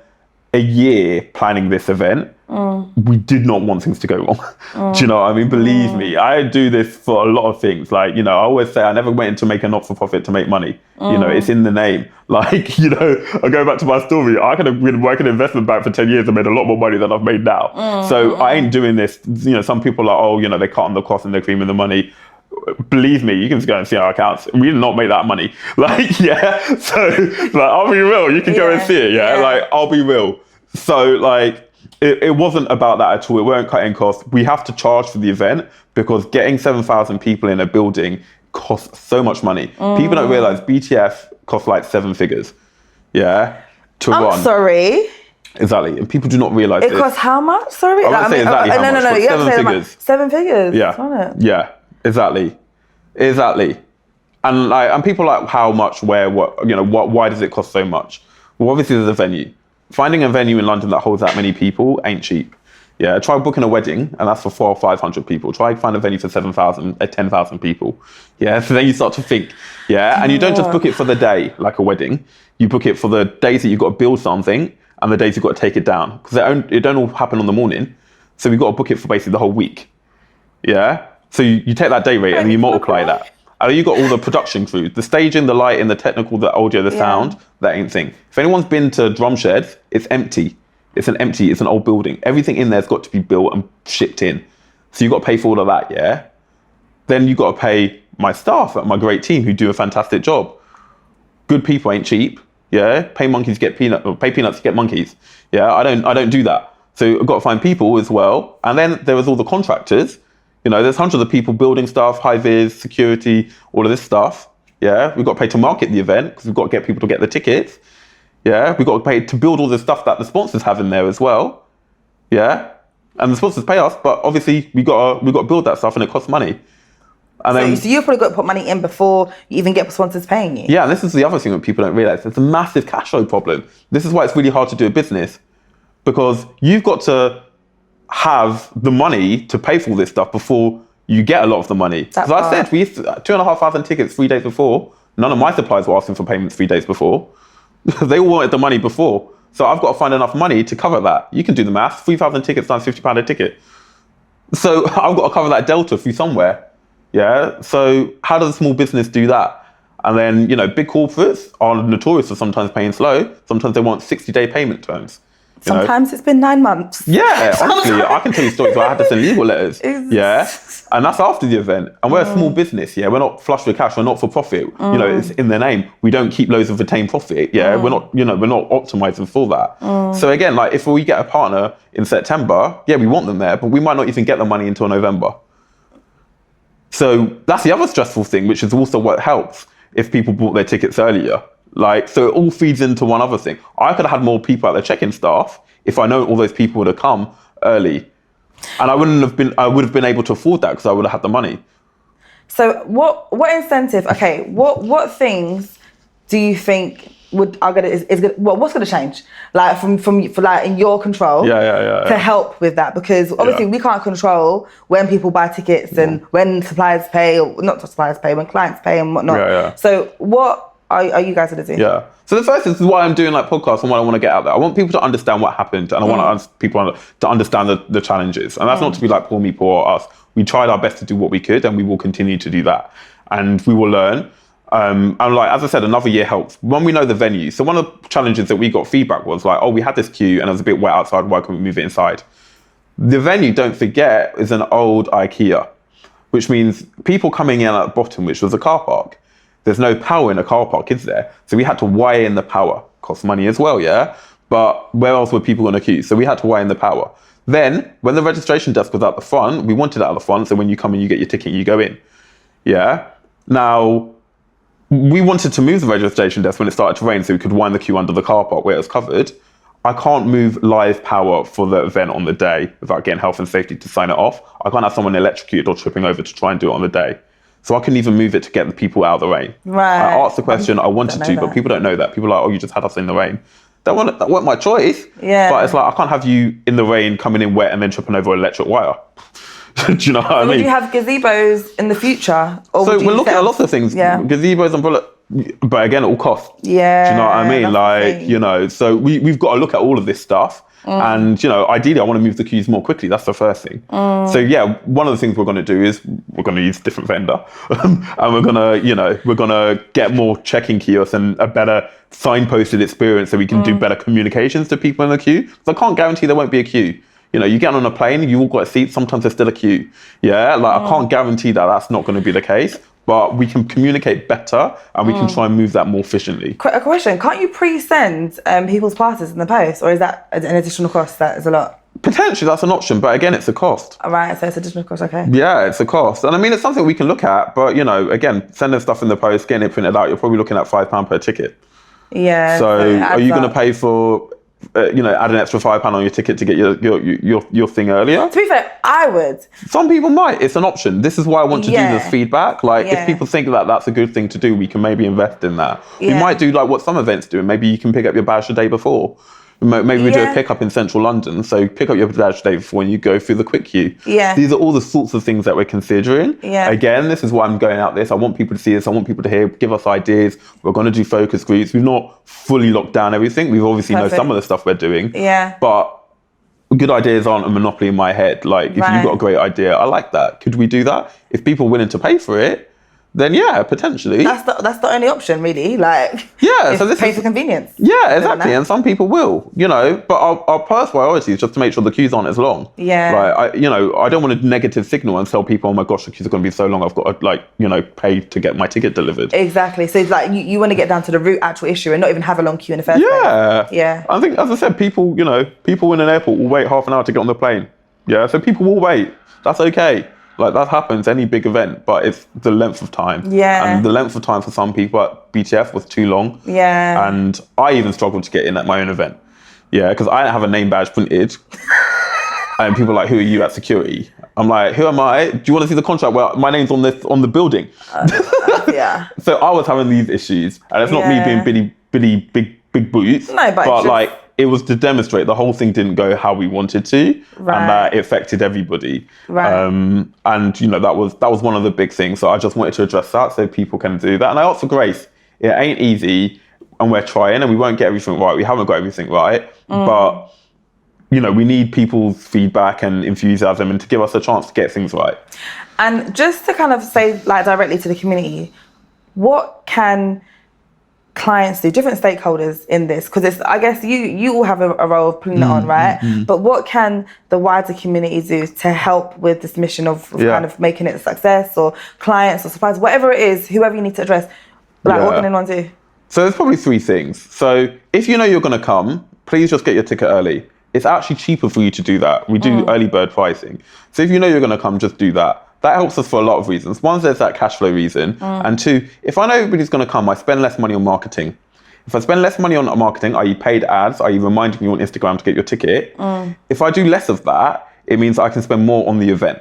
a year planning this event. we did not want things to go wrong. Do you know what I mean? Believe me, I do this for a lot of things. Like, you know, I always say I never went in to make a not-for-profit to make money. You know, it's in the name. Like, you know, I go back to my story. I could have been working in an investment bank for 10 years and made a lot more money than I've made now. So I ain't doing this. You know, some people are, oh, you know, they cut on the cost and they're creaming the money. Believe me, you can just go and see our accounts. We did not make that money. Like, yeah. So, like, I'll be real. You can go and see it. Yeah. Like, I'll be real. So, like, it wasn't about that at all. We weren't cutting costs. We have to charge for the event because getting 7,000 people in a building costs so much money. People don't realize BTF costs like 7 figures. Yeah. To run. I'm sorry. Exactly. And people do not realize it costs how much? Sorry. I won't say exactly how much, but you have to 7 say figures. 7 figures. Yeah. On it. Yeah. Exactly. And like, and people are like, how much, where, what, you know, why does it cost so much? Well, obviously there's a venue. Finding a venue in London that holds that many people ain't cheap. Yeah, try booking a wedding, and that's for 400 or 500 people. Try find a venue for 7,000, 10,000 people. Yeah, so then you start to think, yeah, and you don't just book it for the day, like a wedding. You book it for the days that you've got to build something, and the days you've got to take it down, because it don't all happen on the morning. So we've got to book it for basically the whole week. Yeah, so you take that day rate and you multiply that. And you got all the production crew, the staging, the lighting, the technical, the audio, the sound, that ain't thing. If anyone's been to drum sheds, it's empty. It's an old building. Everything in there's got to be built and shipped in. So you got to pay for all of that, yeah? Then you got to pay my staff, my great team who do a fantastic job. Good people ain't cheap, yeah? Pay monkeys get peanuts, or pay peanuts to get monkeys. Yeah, I don't do that. So I've got to find people as well. And then there was all the contractors. You know, there's hundreds of people building stuff, high-vis, security, all of this stuff. Yeah, we've got to pay to market the event because we've got to get people to get the tickets. Yeah, we've got to pay to build all the stuff that the sponsors have in there as well. Yeah, and the sponsors pay us, but obviously we got to build that stuff and it costs money. And so you've probably got to put money in before you even get sponsors paying you. Yeah, and this is the other thing that people don't realize. There's a massive cash flow problem. This is why it's really hard to do a business, because you've got to have the money to pay for all this stuff before you get a lot of the money. As I said, we used to, 2,500 tickets 3 days before. None of my suppliers were asking for payments 3 days before. They all wanted the money before. So I've got to find enough money to cover that. You can do the math. 3,000 tickets times £50 a ticket. So I've got to cover that delta through somewhere. Yeah. So how does a small business do that? And then, you know, big corporates are notorious for sometimes paying slow. Sometimes they want 60-day payment terms. Sometimes it's been 9 months. Yeah, honestly, I can tell you stories where I had to send legal letters. Yeah, and that's after the event. And we're a small business. Yeah, we're not flush with cash. We're not for profit. You know, it's in the name. We don't keep loads of retained profit. Yeah, we're not. You know, we're not optimizing for that. So again, like if we get a partner in September, yeah, we want them there, but we might not even get the money until November. So that's the other stressful thing, which is also what helps if people bought their tickets earlier. Like, so it all feeds into one other thing. I could have had more people at the check-in staff if I know all those people would have come early. And I would have been able to afford that because I would have had the money. So what incentive, okay, what things do you think what's gonna change? Like from like in your control to help with that? Because obviously we can't control when people buy tickets and when suppliers pay, or not suppliers pay, when clients pay and whatnot. So what are you guys gonna do? Yeah. So the first is why I'm doing like podcasts and what I want to get out there. I want people to understand what happened, and I want people to understand the challenges. And that's not to be like poor me, poor us. We tried our best to do what we could, and we will continue to do that. And we will learn. And like, as I said, another year helps. When we know the venue. So one of the challenges that we got feedback was like, oh, we had this queue and it was a bit wet outside. Why can't we move it inside? The venue, don't forget, is an old IKEA, which means people coming in at the bottom, which was a car park. There's no power in a car park, is there? So we had to wire in the power. Costs money as well, yeah? But where else were people going to queue? So we had to wire in the power. Then, when the registration desk was out the front, we wanted it out the front, so when you come in, you get your ticket, you go in. Yeah? Now, we wanted to move the registration desk when it started to rain so we could wind the queue under the car park where it was covered. I can't move live power for the event on the day without getting health and safety to sign it off. I can't have someone electrocuted or tripping over to try and do it on the day. So I couldn't even move it to get the people out of the rain. Right. I asked the question, I wanted to, but people don't know that. People are like, oh, you just had us in the rain. That wasn't my choice. Yeah. But it's like, I can't have you in the rain, coming in wet and then tripping over an electric wire. Do you know what I mean? Would you have gazebos in the future? Or so we're looking at lots of things. Yeah. Gazebos, umbrella, but again, at all costs. Yeah. Do you know what I mean? Like, you know, so we've got to look at all of this stuff. And, ideally I want to move the queues more quickly. That's the first thing. So yeah, one of the things we're going to do is we're going to use a different vendor and we're going to get more check-in kiosks and a better signposted experience so we can do better communications to people in the queue. So I can't guarantee there won't be a queue. You get on a plane, you all got a seat, sometimes there's still a queue. Yeah, I can't guarantee that that's not going to be the case, but we can communicate better and we can try and move that more efficiently. A question, can't you pre-send people's passes in the post, or is that an additional cost that is a lot? Potentially that's an option, but again, it's a cost. All right, so it's additional cost, okay. Yeah, it's a cost. And I mean, it's something we can look at, but again, sending stuff in the post, getting it printed out, you're probably looking at £5 per ticket. Yeah. So are you going to pay for, add an extra £5 on your ticket to get your thing earlier? To be fair, I would. Some people might. It's an option. This is why I want to do this feedback. If people think that that's a good thing to do, we can maybe invest in that. We might do like what some events do, and maybe you can pick up your badge the day before. Maybe we do a pickup in central London. So pick up your badge the day before and you go through the quick queue. Yeah. These are all the sorts of things that we're considering. Yeah. Again, this is why I'm going out this. I want people to see this. I want people to hear, give us ideas. We're going to do focus groups. We've not fully locked down everything. We've obviously know some of the stuff we're doing. Yeah. But good ideas aren't a monopoly in my head. If you've got a great idea, I like that. Could we do that? If people are willing to pay for it, then yeah, potentially. That's the only option, really. So this pay for convenience. Yeah, exactly. And some people will, But our first priority is just to make sure the queues aren't as long. Yeah. I don't want a negative signal and tell people, oh my gosh, the queues are going to be so long. I've got to pay to get my ticket delivered. Exactly. So it's you want to get down to the root actual issue and not even have a long queue in the first place. Yeah. I think, as I said, people in an airport will wait half an hour to get on the plane. Yeah. So people will wait. That's okay. That happens any big event, but it's the length of time. Yeah. And the length of time for some people at BTF was too long. Yeah. And I even struggled to get in at my own event. Yeah, because I didn't have a name badge printed. And people are like, who are you at security? I'm like, who am I? Do you want to see the contract? Well, my name's on the building. Yeah. So I was having these issues. And it's not me being big boots. No, but it was to demonstrate the whole thing didn't go how we wanted to, and that it affected everybody. Right. And that was one of the big things. So I just wanted to address that so people can do that. And I asked for grace. It ain't easy, and we're trying, and we won't get everything right. We haven't got everything right, but we need people's feedback and enthusiasm, and to give us a chance to get things right. And just to kind of say directly to the community, what can clients do, different stakeholders in this, because I guess you all have a role of putting it on, right? But what can the wider community do to help with this mission of kind of making it a success, or clients or suppliers, whatever it is, whoever you need to address, what can anyone do? So there's probably three things. So if you're going to come, please just get your ticket early. It's actually cheaper for you to do that. We do early bird pricing. So if you're going to come, just do that. That helps us for a lot of reasons. One, there's that cash flow reason. And two, if I know everybody's going to come, I spend less money on marketing. If I spend less money on marketing, i.e. paid ads, i.e. reminding you on Instagram to get your ticket, if I do less of that, it means I can spend more on the event.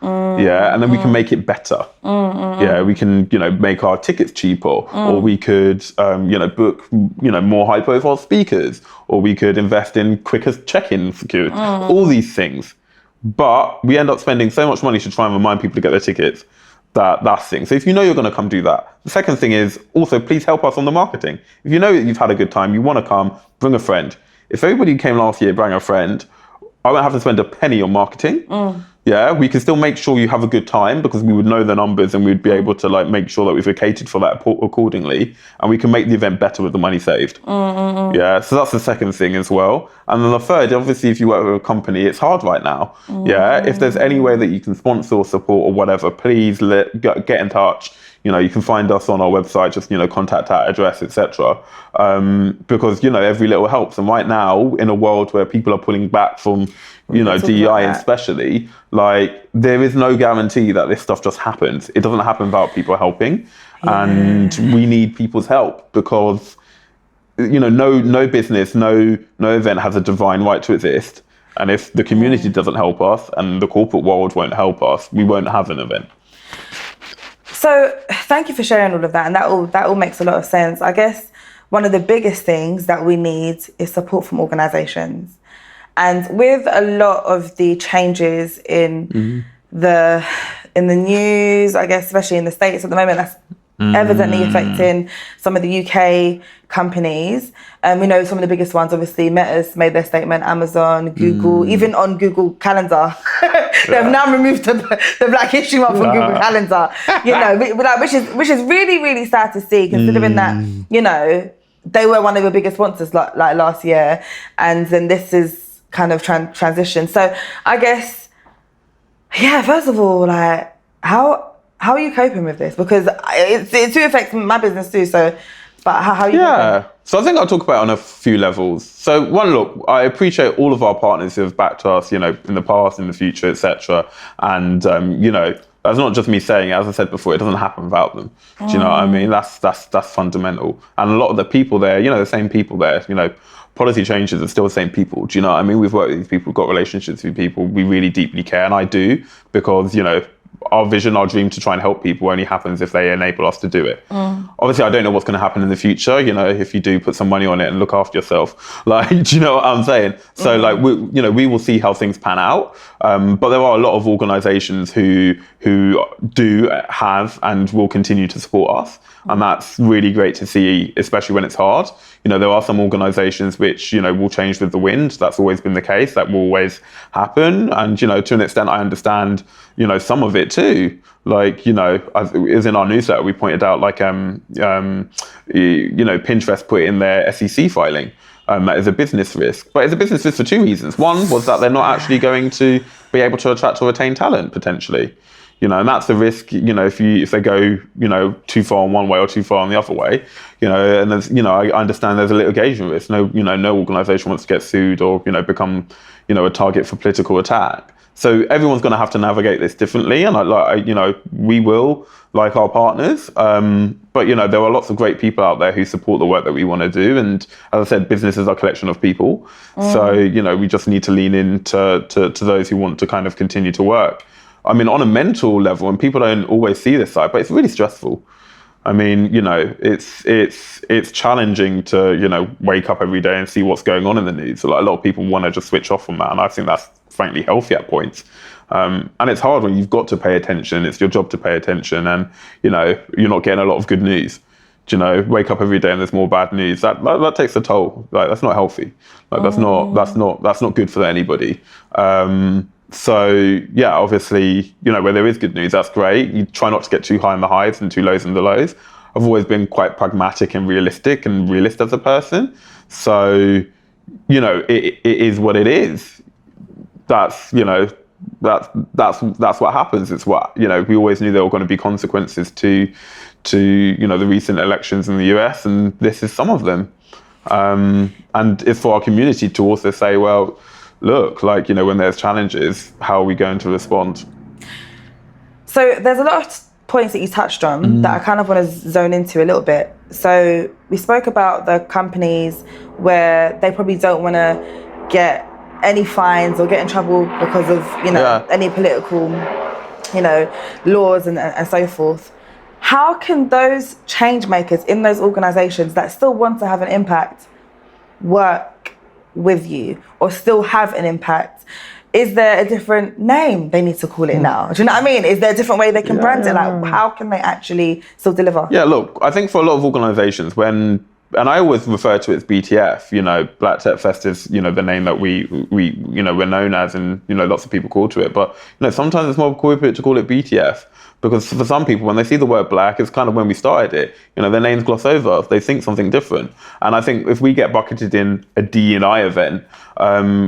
Yeah, and then we can make it better. Yeah, we can, make our tickets cheaper, or we could, book, more high-profile speakers, or we could invest in quicker check-in security, all these things. But we end up spending so much money to try and remind people to get their tickets. That's the thing. So if you know you're going to come, do that. The second thing is also, please help us on the marketing. If you know that you've had a good time, you want to come, bring a friend. If everybody who came last year bring a friend, I won't have to spend a penny on marketing. Yeah, we can still make sure you have a good time because we would know the numbers and we'd be able to make sure that we've catered for that accordingly, and we can make the event better with the money saved. Yeah, so that's the second thing as well. And then the third, obviously, if you work with a company, it's hard right now. Yeah, if there's any way that you can sponsor or support or whatever, please get in touch. You can find us on our website, just, contact our address, etc. Because, every little helps. And right now, in a world where people are pulling back from, DEI especially, there is no guarantee that this stuff just happens. It doesn't happen without people helping. And we need people's help because, no business, no event has a divine right to exist. And if the community doesn't help us and the corporate world won't help us, we won't have an event. So thank you for sharing all of that, and that all makes a lot of sense. I guess one of the biggest things that we need is support from organisations, and with a lot of the changes in the news, I guess especially in the States at the moment, that's evidently affecting some of the UK companies. We know some of the biggest ones, obviously, Meta's made their statement, Amazon, Google, even on Google Calendar. They've now removed the Black History Month from Google Calendar, which is really, really sad to see, considering that, they were one of the biggest sponsors like last year, and then this is kind of transition. So I guess, first of all, like, how are you coping with this? Because it too affects my business too. So, but how are you coping? So I think I'll talk about it on a few levels. So one, look, I appreciate all of our partners who have backed us, in the past, in the future, etc. And that's not just me saying it. As I said before, it doesn't happen without them. Do you know what I mean? That's fundamental. And a lot of the people there, the same people there, policy changes are still the same people. Do you know what I mean? We've worked with these people, got relationships with people. We really deeply care, and I do, because our vision, our dream to try and help people only happens if they enable us to do it. Obviously, I don't know what's going to happen in the future. If you do put some money on it and look after yourself, do you know what I'm saying? So, we will see how things pan out. But there are a lot of organisations who do have and will continue to support us, and that's really great to see, especially when it's hard. There are some organisations which will change with the wind. That's always been the case. That will always happen. And to an extent, I understand some of it too. Like, as in our newsletter, we pointed out, like, Pinterest put in their SEC filing. That is a business risk. But it's a business risk for two reasons. One was that they're not actually going to be able to attract or retain talent, potentially. And that's the risk, if they go, too far in one way or too far in the other way, and there's, I understand there's a litigation risk. No organisation wants to get sued or, become, a target for political attack. So everyone's going to have to navigate this differently. And we will, like our partners. But, there are lots of great people out there who support the work that we want to do. And as I said, business is a collection of people. So, we just need to lean into to those who want to kind of continue to work. I mean, on a mental level, and people don't always see this side, but it's really stressful. I mean, it's challenging to, wake up every day and see what's going on in the news. So, like, a lot of people want to just switch off from that, and I think that's frankly healthy at points. And it's hard when you've got to pay attention. It's your job to pay attention, and you're not getting a lot of good news. Wake up every day and there's more bad news. That takes a toll. Like, that's not healthy. Like, that's not good for anybody. So obviously, where there is good news, that's great. You try not to get too high in the highs and too low in the lows. I've always been quite pragmatic and realistic and realist as a person. So, it is what it is. That's what happens. It's what, we always knew there were going to be consequences to the recent elections in the US, and this is some of them. And it's for our community to also say, well, look, like, when there's challenges, how are we going to respond? So there's a lot of points that you touched on that I kind of want to zone into a little bit. So we spoke about the companies where they probably don't want to get any fines or get in trouble because of, any political, laws and so forth. How can those change makers in those organizations that still want to have an impact work with you or still have an impact? Is there a different name they need to call it now? Do you know what I mean? Is there a different way they can brand it? Like, how can they actually still deliver? Yeah, look, I think for a lot of organizations, and I always refer to it as BTF, Black Techfest is, the name that we're known as, and, lots of people call to it. But, sometimes it's more appropriate to call it BTF. Because for some people, when they see the word black, it's kind of when we started it. Their names gloss over. They think something different. And I think if we get bucketed in a DEI event,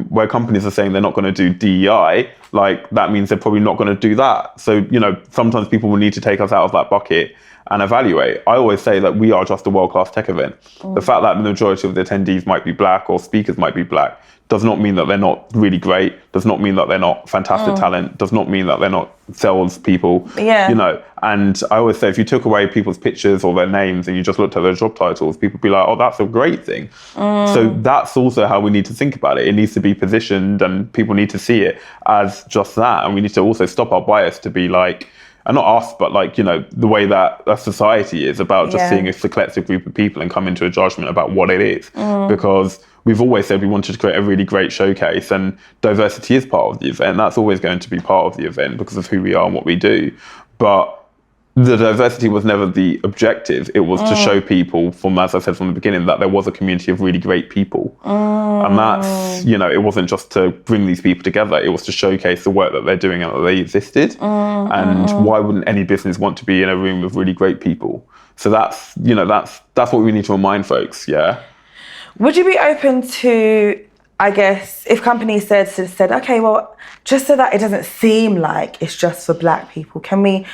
where companies are saying they're not going to do DEI, like, that means they're probably not going to do that. So, sometimes people will need to take us out of that bucket and evaluate. I always say that we are just a world-class tech event. The fact that the majority of the attendees might be black or speakers might be black does not mean that they're not really great, does not mean that they're not fantastic talent, does not mean that they're not sales people, and I always say, if you took away people's pictures or their names and you just looked at their job titles, people would be like, oh, that's a great thing. So that's also how we need to think about it. It needs to be positioned and people need to see it as just that, and we need to also stop our bias to be like, and not us, but like, the way that a society is about just seeing a collective group of people and come into a judgment about what it is. Because we've always said we wanted to create a really great showcase, and diversity is part of the event. That's always going to be part of the event because of who we are and what we do. But the diversity was never the objective. It was to show people, as I said from the beginning, that there was a community of really great people. And that's, it wasn't just to bring these people together. It was to showcase the work that they're doing and that they existed. And why wouldn't any business want to be in a room with really great people? So that's what we need to remind folks, yeah. Would you be open to, I guess, if companies said, okay, well, just so that it doesn't seem like it's just for Black people, can we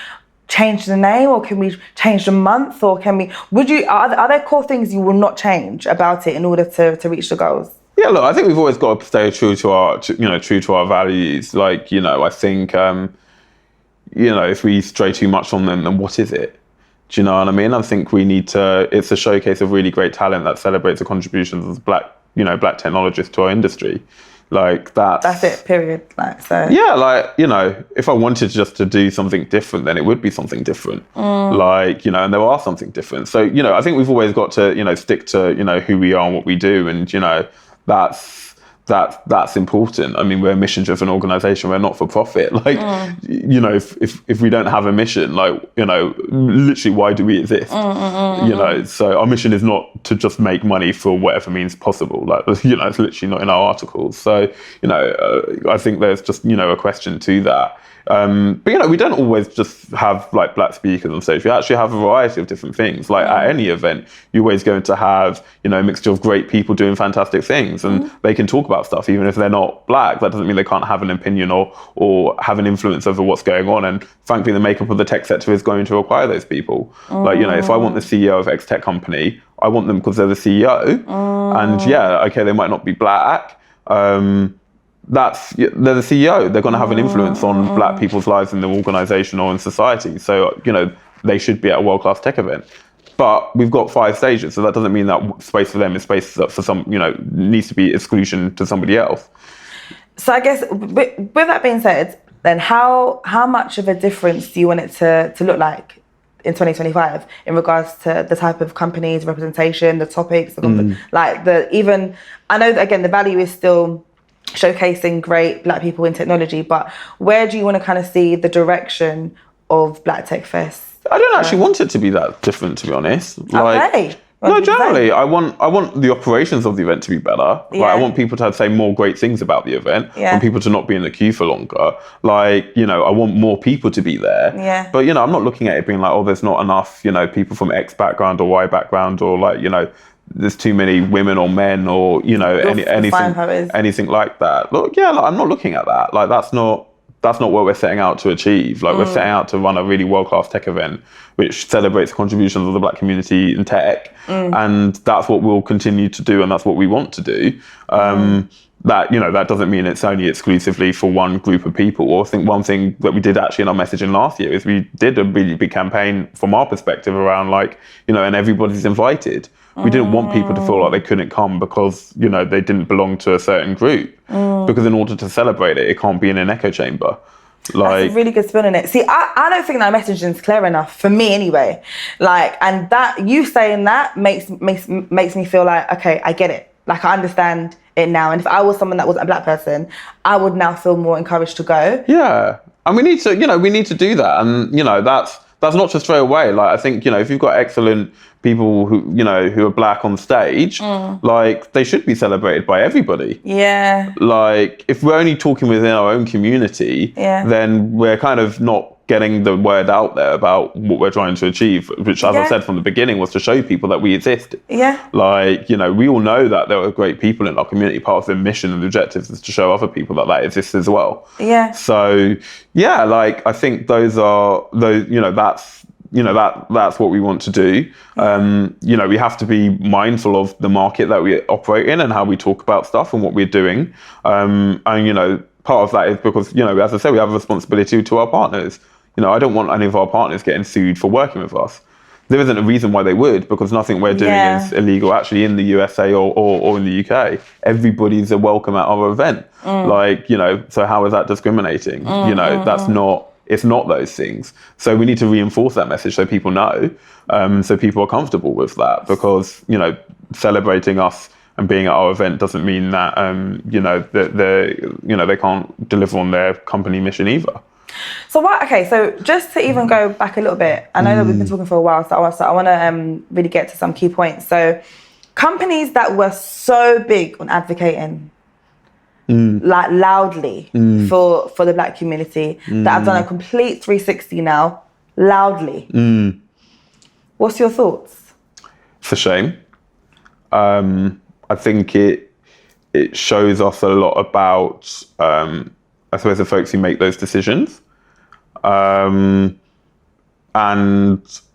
change the name, or can we change the month, or are there core things you will not change about it in order to reach the goals? Yeah, look, I think we've always got to stay true to our values. Like, I think, if we stray too much on them, then what is it? Do you know what I mean? I think it's a showcase of really great talent that celebrates the contributions of Black technologists to our industry. Like that's it, period. Yeah, if I wanted just to do something different, then it would be something different. And there are something different. So, I think we've always got to, stick to, who we are and what we do. And, that's important. I mean, we're a mission-driven organization. We're not for profit. If we don't have a mission, literally, why do we exist? So our mission is not to just make money for whatever means possible. It's literally not in our articles. So, I think there's just, a question to that. But we don't always just have Black speakers on stage. We actually have a variety of different things. At any event, you're always going to have a mixture of great people doing fantastic things, and they can talk about stuff even if they're not Black. That doesn't mean they can't have an opinion or have an influence over what's going on. And frankly, the makeup of the tech sector is going to require those people. If I want the CEO of X tech company, I want them because they're the CEO. And they might not be Black. They're the CEO. They're going to have an influence on Black people's lives in the organisation or in society. So, they should be at a world-class tech event. But we've got 5 stages, so that doesn't mean that space for them is space for some, needs to be exclusion to somebody else. So I guess with that being said, then how much of a difference do you want it to look like in 2025 in regards to the type of companies, representation, the topics, I know that, again, the value is still showcasing great Black people in technology, but where do you want to kind of see the direction of Black Techfest? I don't actually want it to be that different, to be honest. Okay. No, generally, I want the operations of the event to be better. Yeah. I want people to say more great things about the event. Yeah. I want people to not be in the queue for longer. I want more people to be there. Yeah. But, I'm not looking at it being there's not enough, people from X background or Y background, or there's too many women or men or, anything like that. Look, I'm not looking at that. That's not what we're setting out to achieve. We're setting out to run a really world-class tech event which celebrates the contributions of the Black community in tech. And that's what we'll continue to do, and that's what we want to do. That doesn't mean it's only exclusively for one group of people. Or I think one thing that we did actually in our messaging last year is we did a really big campaign from our perspective around and everybody's invited. We didn't want people to feel like they couldn't come because, they didn't belong to a certain group. Because in order to celebrate it, it can't be in an echo chamber. That's a really good spin on it. See, I don't think that messaging is clear enough for me anyway. And that you saying that makes me feel like, okay, I get it. I understand it now. And if I was someone that wasn't a Black person, I would now feel more encouraged to go. Yeah. And we need to do that. And, that's not to throw away. I think, if you've got excellent people who are Black on stage, they should be celebrated by everybody. Yeah. If we're only talking within our own community, then we're kind of not getting the word out there about what we're trying to achieve, which, as I said from the beginning, was to show people that we exist. Yeah. We all know that there are great people in our community. Part of the mission and the objectives is to show other people that exists as well. Yeah. So, I think that's what we want to do. We have to be mindful of the market that we operate in and how we talk about stuff and what we're doing. Part of that is because, as I said, we have a responsibility to our partners. I don't want any of our partners getting sued for working with us. There isn't a reason why they would, because nothing we're doing is illegal actually in the USA or in the UK. Everybody's a welcome at our event. So how is that discriminating? It's not those things. So we need to reinforce that message so people know, so people are comfortable with that, because, celebrating us and being at our event doesn't mean that, they can't deliver on their company mission either. So so just to even go back a little bit, I know that we've been talking for a while, so I want to really get to some key points. So companies that were so big on advocating, like loudly for the Black community, that have done a complete 360 now, loudly. What's your thoughts? It's a shame. I think it shows us a lot about, I suppose, the folks who make those decisions. And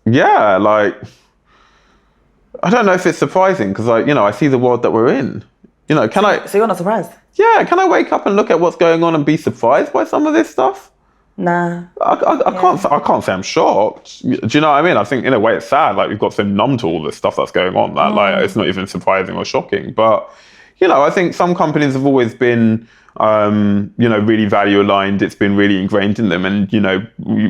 yeah, like, I don't know if it's surprising because I see the world that we're in. So you're not surprised? Yeah, can I wake up and look at what's going on and be surprised by some of this stuff? Nah. I can't say I'm shocked. Do you know what I mean? I think in a way it's sad. Like we've got so numb to all this stuff that's going on that like it's not even surprising or shocking. But I think some companies have always been really value aligned. It's been really ingrained in them, and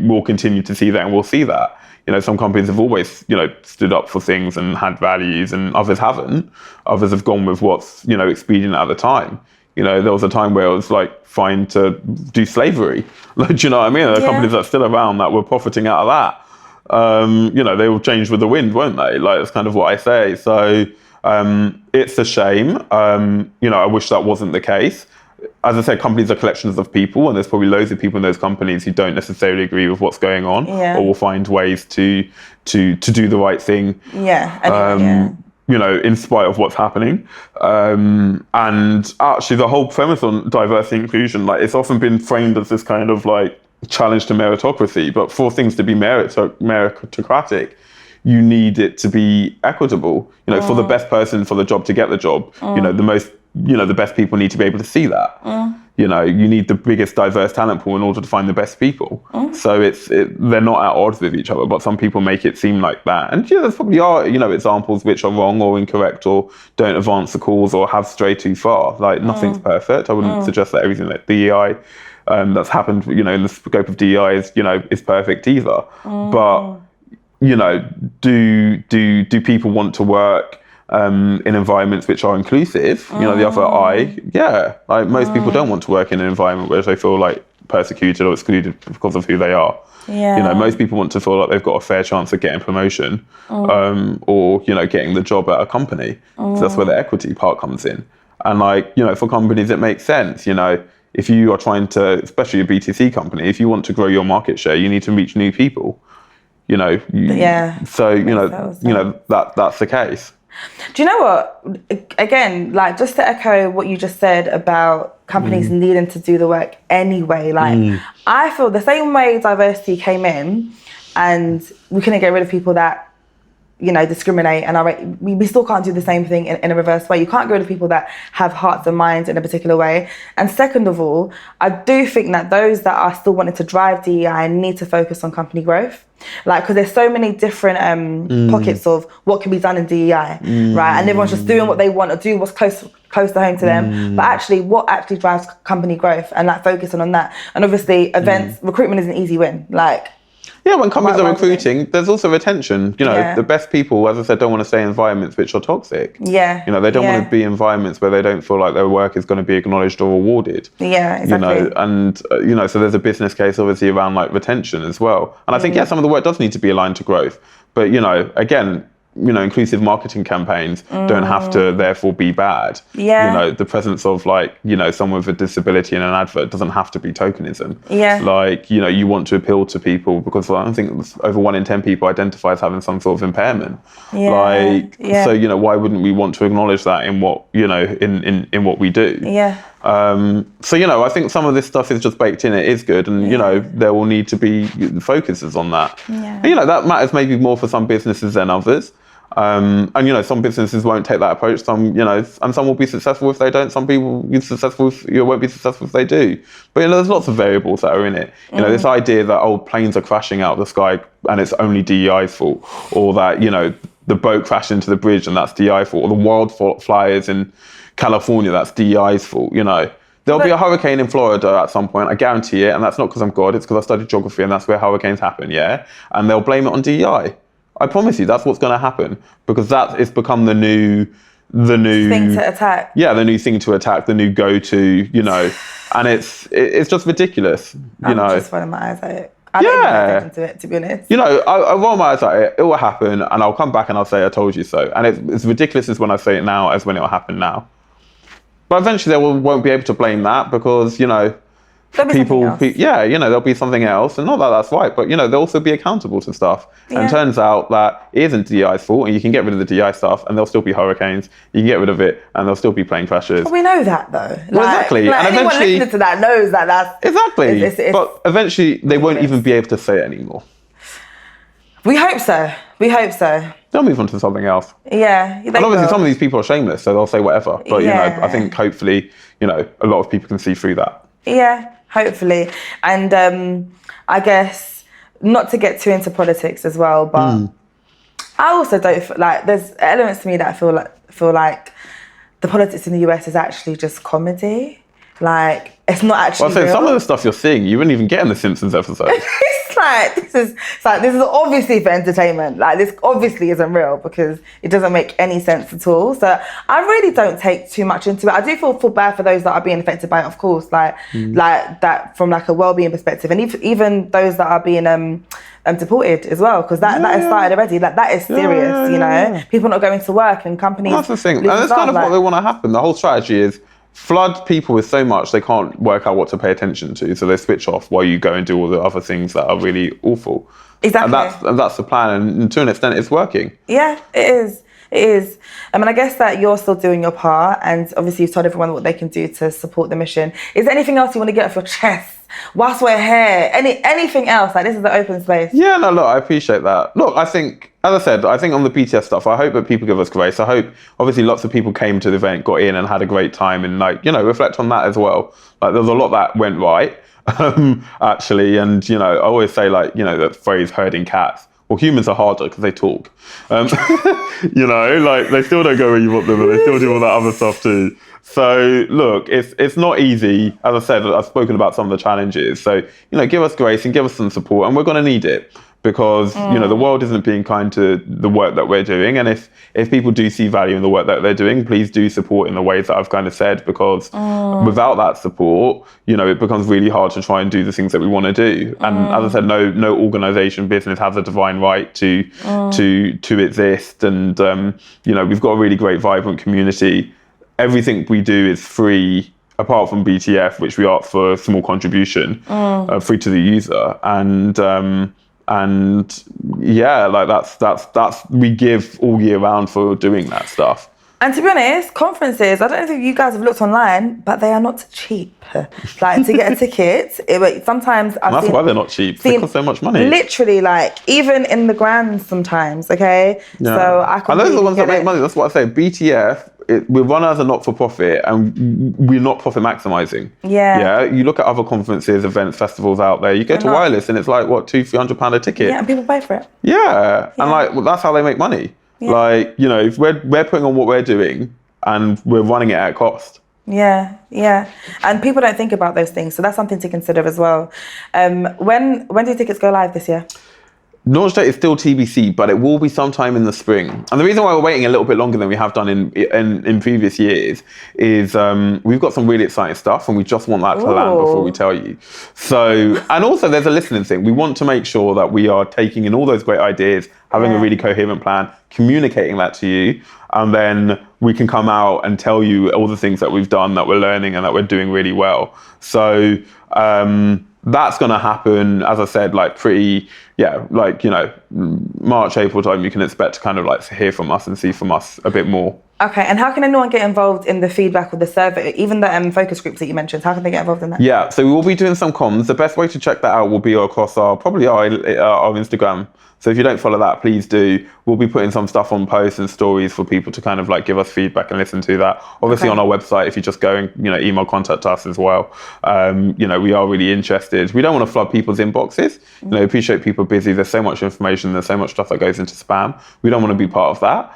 we'll continue to see that, and we'll see that. Some companies have always stood up for things and had values, and others haven't. Others have gone with what's expedient at the time. There was a time where it was like fine to do slavery. Like, do you know what I mean? There are companies that are still around that were profiting out of that. They will change with the wind, won't they? Like, that's kind of what I say. So it's a shame. I wish that wasn't the case. As I said, companies are collections of people, and there's probably loads of people in those companies who don't necessarily agree with what's going on, or will find ways to do the right thing. In spite of what's happening. And actually the whole premise on diversity and inclusion, like it's often been framed as this kind of like challenge to meritocracy, but for things to be meritocratic, you need it to be equitable, for the best person for the job to get the job. The best people need to be able to see that. You need the biggest diverse talent pool in order to find the best people. So they're not at odds with each other, but some people make it seem like that. And there probably are, examples which are wrong or incorrect or don't advance the cause or have strayed too far. Like nothing's perfect. I wouldn't suggest that everything that DEI that's happened, in the scope of DEI is perfect either. But, do people want to work in environments which are inclusive? The other like most people don't want to work in an environment where they feel like persecuted or excluded because of who they are. Most people want to feel like they've got a fair chance of getting promotion or getting the job at a company. So that's where the equity part comes in. And for companies it makes sense. If you are trying to, especially a B2C company, if you want to grow your market share, you need to reach new people. That's the case. Do you know what? Again, like just to echo what you just said about companies needing to do the work anyway, I feel the same way diversity came in and we couldn't get rid of people that, discriminate, and we still can't do the same thing in a reverse way. You can't get rid of people that have hearts and minds in a particular way. And second of all, I do think that those that are still wanting to drive DEI need to focus on company growth. Because there's so many different pockets of what can be done in DEI, right? And everyone's just doing what they want or do what's close to home to them. But actually, what actually drives company growth and focusing on that. And obviously, events, recruitment is an easy win. When companies are recruiting, there's also retention. The best people, as I said, don't want to stay in environments which are toxic. They don't want to be in environments where they don't feel like their work is going to be acknowledged or rewarded. So there's a business case obviously around retention as well. And I think some of the work does need to be aligned to growth. But again, inclusive marketing campaigns don't have to therefore be bad. The presence of someone with a disability in an advert doesn't have to be tokenism. You want to appeal to people because I think over 1 in 10 people identify as having some sort of impairment. So why wouldn't we want to acknowledge that in what in what we do? I think some of this stuff is just baked in. It is good, and there will need to be focuses on that. And, that matters maybe more for some businesses than others. And some businesses won't take that approach. Some and some will be successful if they don't. Some people won't be successful if they do. But there's lots of variables that are in it. This idea that planes are crashing out of the sky and it's only DEI's fault, or that the boat crashed into the bridge and that's DEI's fault, or the wildfires in California, that's DEI's fault. There'll be a hurricane in Florida at some point, I guarantee it, and that's not because I'm God, it's because I studied geography and that's where hurricanes happen, and they'll blame it on DEI. I promise you, that's what's going to happen, because that has become the new the new thing to attack. Yeah, the new thing to attack, the new go-to, and it's just ridiculous, I'm just rolling my eyes at it. I don't even pay attention to it, to be honest. I roll my eyes at it. It will happen, and I'll come back and I'll say, I told you so. And it's ridiculous as when I say it now as when it will happen now. But eventually they won't be able to blame that because, there'll be something else. And not that that's right, but, they'll also be accountable to stuff. And it turns out that it isn't DI's fault, and you can get rid of the DI stuff and there'll still be hurricanes. You can get rid of it and there'll still be plane crashes. But we know that though. Well, exactly. And anyone eventually, listening to that knows that that's... Exactly. It's but eventually they won't even be able to say it anymore. We hope so. They'll move on to something else. Yeah. And obviously some of these people are shameless, so they'll say whatever. But, I think hopefully, a lot of people can see through that. Yeah, hopefully. And I guess not to get too into politics as well, but I also don't feel like there's elements to me that I feel like the politics in the US is actually just comedy. Like, it's not actually real. Some of the stuff you're seeing, you wouldn't even get in the Simpsons episode. This is obviously for entertainment. Like, this obviously isn't real because it doesn't make any sense at all. So I really don't take too much into it. I do feel bad for those that are being affected by it, of course, like that from like a well-being perspective, and even those that are being deported as well, because that has started already. Like, that is serious. People not going to work and companies. That's the thing, and that's kind of what they want to happen. The whole strategy is flood people with so much they can't work out what to pay attention to, so they switch off while you go and do all the other things that are really awful. Exactly. And that's the plan, and to an extent it's working. Yeah, it is. I mean, I guess that you're still doing your part, and obviously you've told everyone what they can do to support the mission. Is there anything else you want to get off your chest whilst we're here? Anything else? Like, this is the open space. Yeah, no, look, I appreciate that. Look, I think, as I said, on the BTF stuff, I hope that people give us grace. I hope, obviously, lots of people came to the event, got in and had a great time, and reflect on that as well. Like, there's a lot that went right, actually. And, I always say, the phrase herding cats. Well, humans are harder because they talk. They still don't go where you want them, and they still do all that other stuff too. So look, it's not easy. As I said, I've spoken about some of the challenges. So, give us grace and give us some support, and we're going to need it because, the world isn't being kind to the work that we're doing. And if people do see value in the work that they're doing, please do support in the ways that I've kind of said, because without that support, it becomes really hard to try and do the things that we want to do. And as I said, no organization, business has a divine right to exist. And, we've got a really great, vibrant community. Everything we do is free, apart from BTF, which we ask for a small contribution, free to the user. And yeah, like that's we give all year round for doing that stuff. And to be honest, conferences, I don't know if you guys have looked online, but they are not cheap. Like, to get a ticket, sometimes That's why they're not cheap. They cost so much money. Literally, like, even in the grand sometimes, okay? Yeah. So I and those are the ones that make money. That's what I say. BTF, we're run as a not-for-profit, and we're not profit maximizing. Yeah. You look at other conferences, events, festivals out there. You go to Wireless, and it's like, what, £200-300 a ticket? Yeah, and people pay for it. Yeah. And that's how they make money. Yeah. Like, if we're putting on what we're doing, and we're running it at cost. Yeah. And people don't think about those things, so that's something to consider as well. When do tickets go live this year? Launch date is still TBC, but it will be sometime in the spring. And the reason why we're waiting a little bit longer than we have done in previous years is we've got some really exciting stuff, and we just want that to land before we tell you. So, and also there's a listening thing. We want to make sure that we are taking in all those great ideas, having a really coherent plan, communicating that to you, and then we can come out and tell you all the things that we've done, that we're learning, and that we're doing really well. So that's going to happen, as I said, March, April time, you can expect to kind of hear from us and see from us a bit more. Okay, and how can anyone get involved in the feedback with the survey, even the focus groups that you mentioned? How can they get involved in that? Yeah, so we will be doing some comms. The best way to check that out will be across our Instagram. So if you don't follow that, please do. We'll be putting some stuff on posts and stories for people to kind of give us feedback and listen to that. Obviously on our website, if you just go and email contact us as well. We are really interested. We don't want to flood people's inboxes. Appreciate people busy. There's so much information. There's so much stuff that goes into spam. We don't want to be part of that.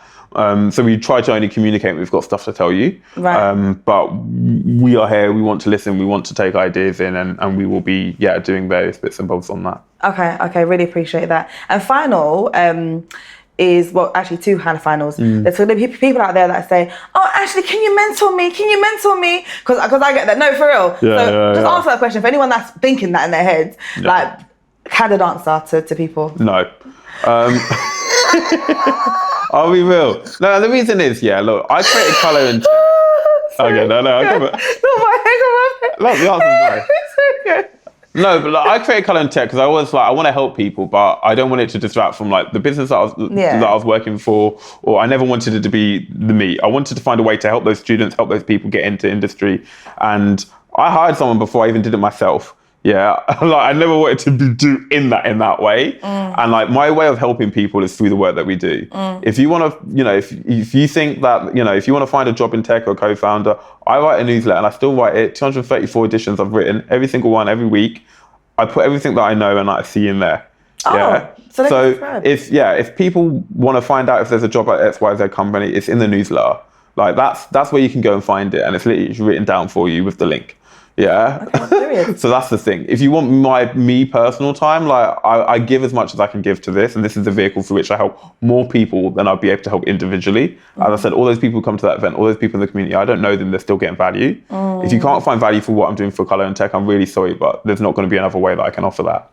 So we try to only communicate when we've got stuff to tell you. Right. But we are here. We want to listen. We want to take ideas in, and we will be doing various bits and bobs on that. Okay, really appreciate that. And final, is, well, actually 2 Hannah finals. There's going to be people out there that say, oh, Ashleigh, can you mentor me? Can you mentor me? Because I get that. No, for real. Just answer that question. For anyone that's thinking that in their head, like, candid answer to people. No. I'll be real. No, the reason is, look, I created Colorintech. Okay, no, I come on. Look, the answer's no. No, but like, I created Colorintech because I was like, I want to help people, but I don't want it to distract from like the business that I was working for, or I never wanted it to be the me. I wanted to find a way to help those students, help those people get into industry. And I hired someone before I even did it myself. Yeah, like I never wanted to do in that way. And like my way of helping people is through the work that we do. If you want to, if you think that, if you want to find a job in tech or a co-founder, I write a newsletter and I still write it. 234 editions I've written, every single one, every week. I put everything that I know and I see in there. So if people want to find out if there's a job at XYZ company, it's in the newsletter. Like that's where you can go and find it, and it's literally written down for you with the link. Okay, so that's the thing. If you want me personal time, like I give as much as I can give to this, and this is the vehicle through which I help more people than I'll be able to help individually. As I said, all those people who come to that event, all those people in the community, I don't know them, they're still getting value. If you can't find value for what I'm doing for Colorintech, I'm really sorry, but there's not going to be another way that I can offer that.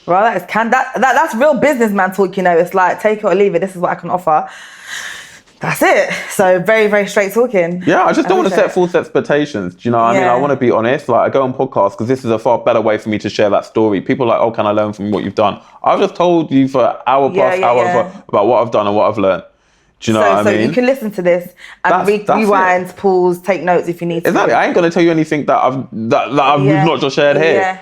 Well, that's real businessman talk, It's like take it or leave it. This is what I can offer. That's it. So very, very straight talking. Yeah, I just don't want to set false expectations. Do you know what I mean? I want to be honest. Like I go on podcasts because this is a far better way for me to share that story. People are like, oh, can I learn from what you've done? I've just told you for hour about what I've done and what I've learned. Do you know what I mean? So you can listen to this and rewind, pause, take notes if you need to. Exactly. I ain't going to tell you anything that I've not just shared here.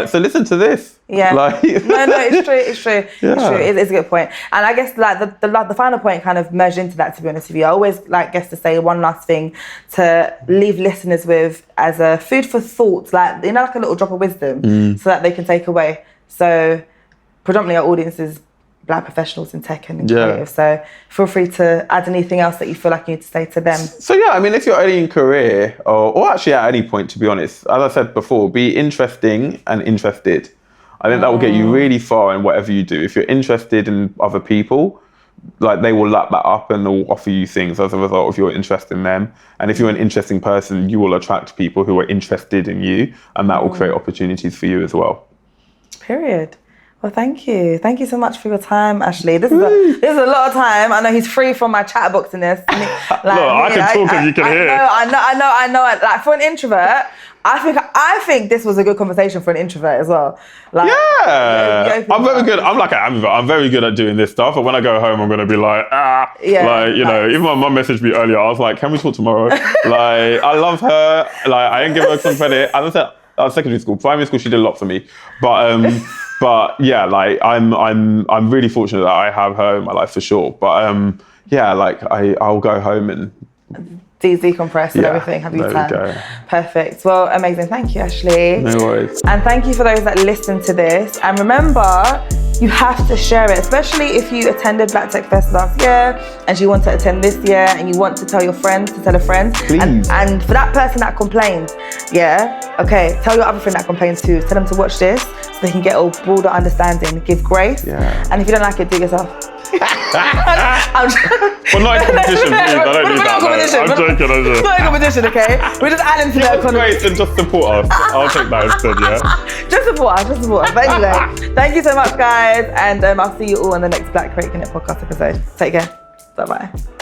So listen to this. No, it's true. It's a good point. And I guess like the final point kind of merged into that, to be honest with you. I always like guess to say one last thing to leave listeners with as a food for thought, like like a little drop of wisdom so that they can take away. So predominantly our audience is Black professionals in tech and in creative. So feel free to add anything else that you feel like you need to say to them. So I mean, if you're early in career or actually at any point, to be honest, as I said before, be interesting and interested. I think that will get you really far in whatever you do. If you're interested in other people, like they will lap that up and they'll offer you things as a result of your interest in them. And if you're an interesting person, you will attract people who are interested in you, and that will create opportunities for you as well. Period. Well, thank you. Thank you so much for your time, Ashleigh. This is a lot of time. I know he's free from my chat box in this. Like, look, I can talk and you can hear. I know. Like for an introvert, I think this was a good conversation for an introvert as well. Like, I'm very good. I'm like an ambivert. I'm very good at doing this stuff. But when I go home, I'm going to be like, even my mum messaged me earlier. I was like, can we talk tomorrow? Like, I love her. Like, I didn't give her some credit. As I said, secondary school, primary school, she did a lot for me. But yeah, like I'm really fortunate that I have her in my life for sure. But I'll go home and decompress and everything, have you time. Perfect. Well, amazing. Thank you, Ashleigh. No worries. And thank you for those that listen to this. And remember, you have to share it, especially if you attended Black Techfest last year and you want to attend this year and you want to tell your friends to tell a friend. Please. And for that person that complained, tell your other friend that complains too. Tell them to watch this so they can get a broader understanding, give grace. And if you don't like it, do it yourself. Well, not in competition, please. I don't need that. I'm joking. Not in competition, okay? We're just adding to the economy. Great, and just support us. I'll take that instead, Just support us. But anyway, thank you so much, guys. And I'll see you all on the next Black Creating It podcast episode. Take care. Bye-bye.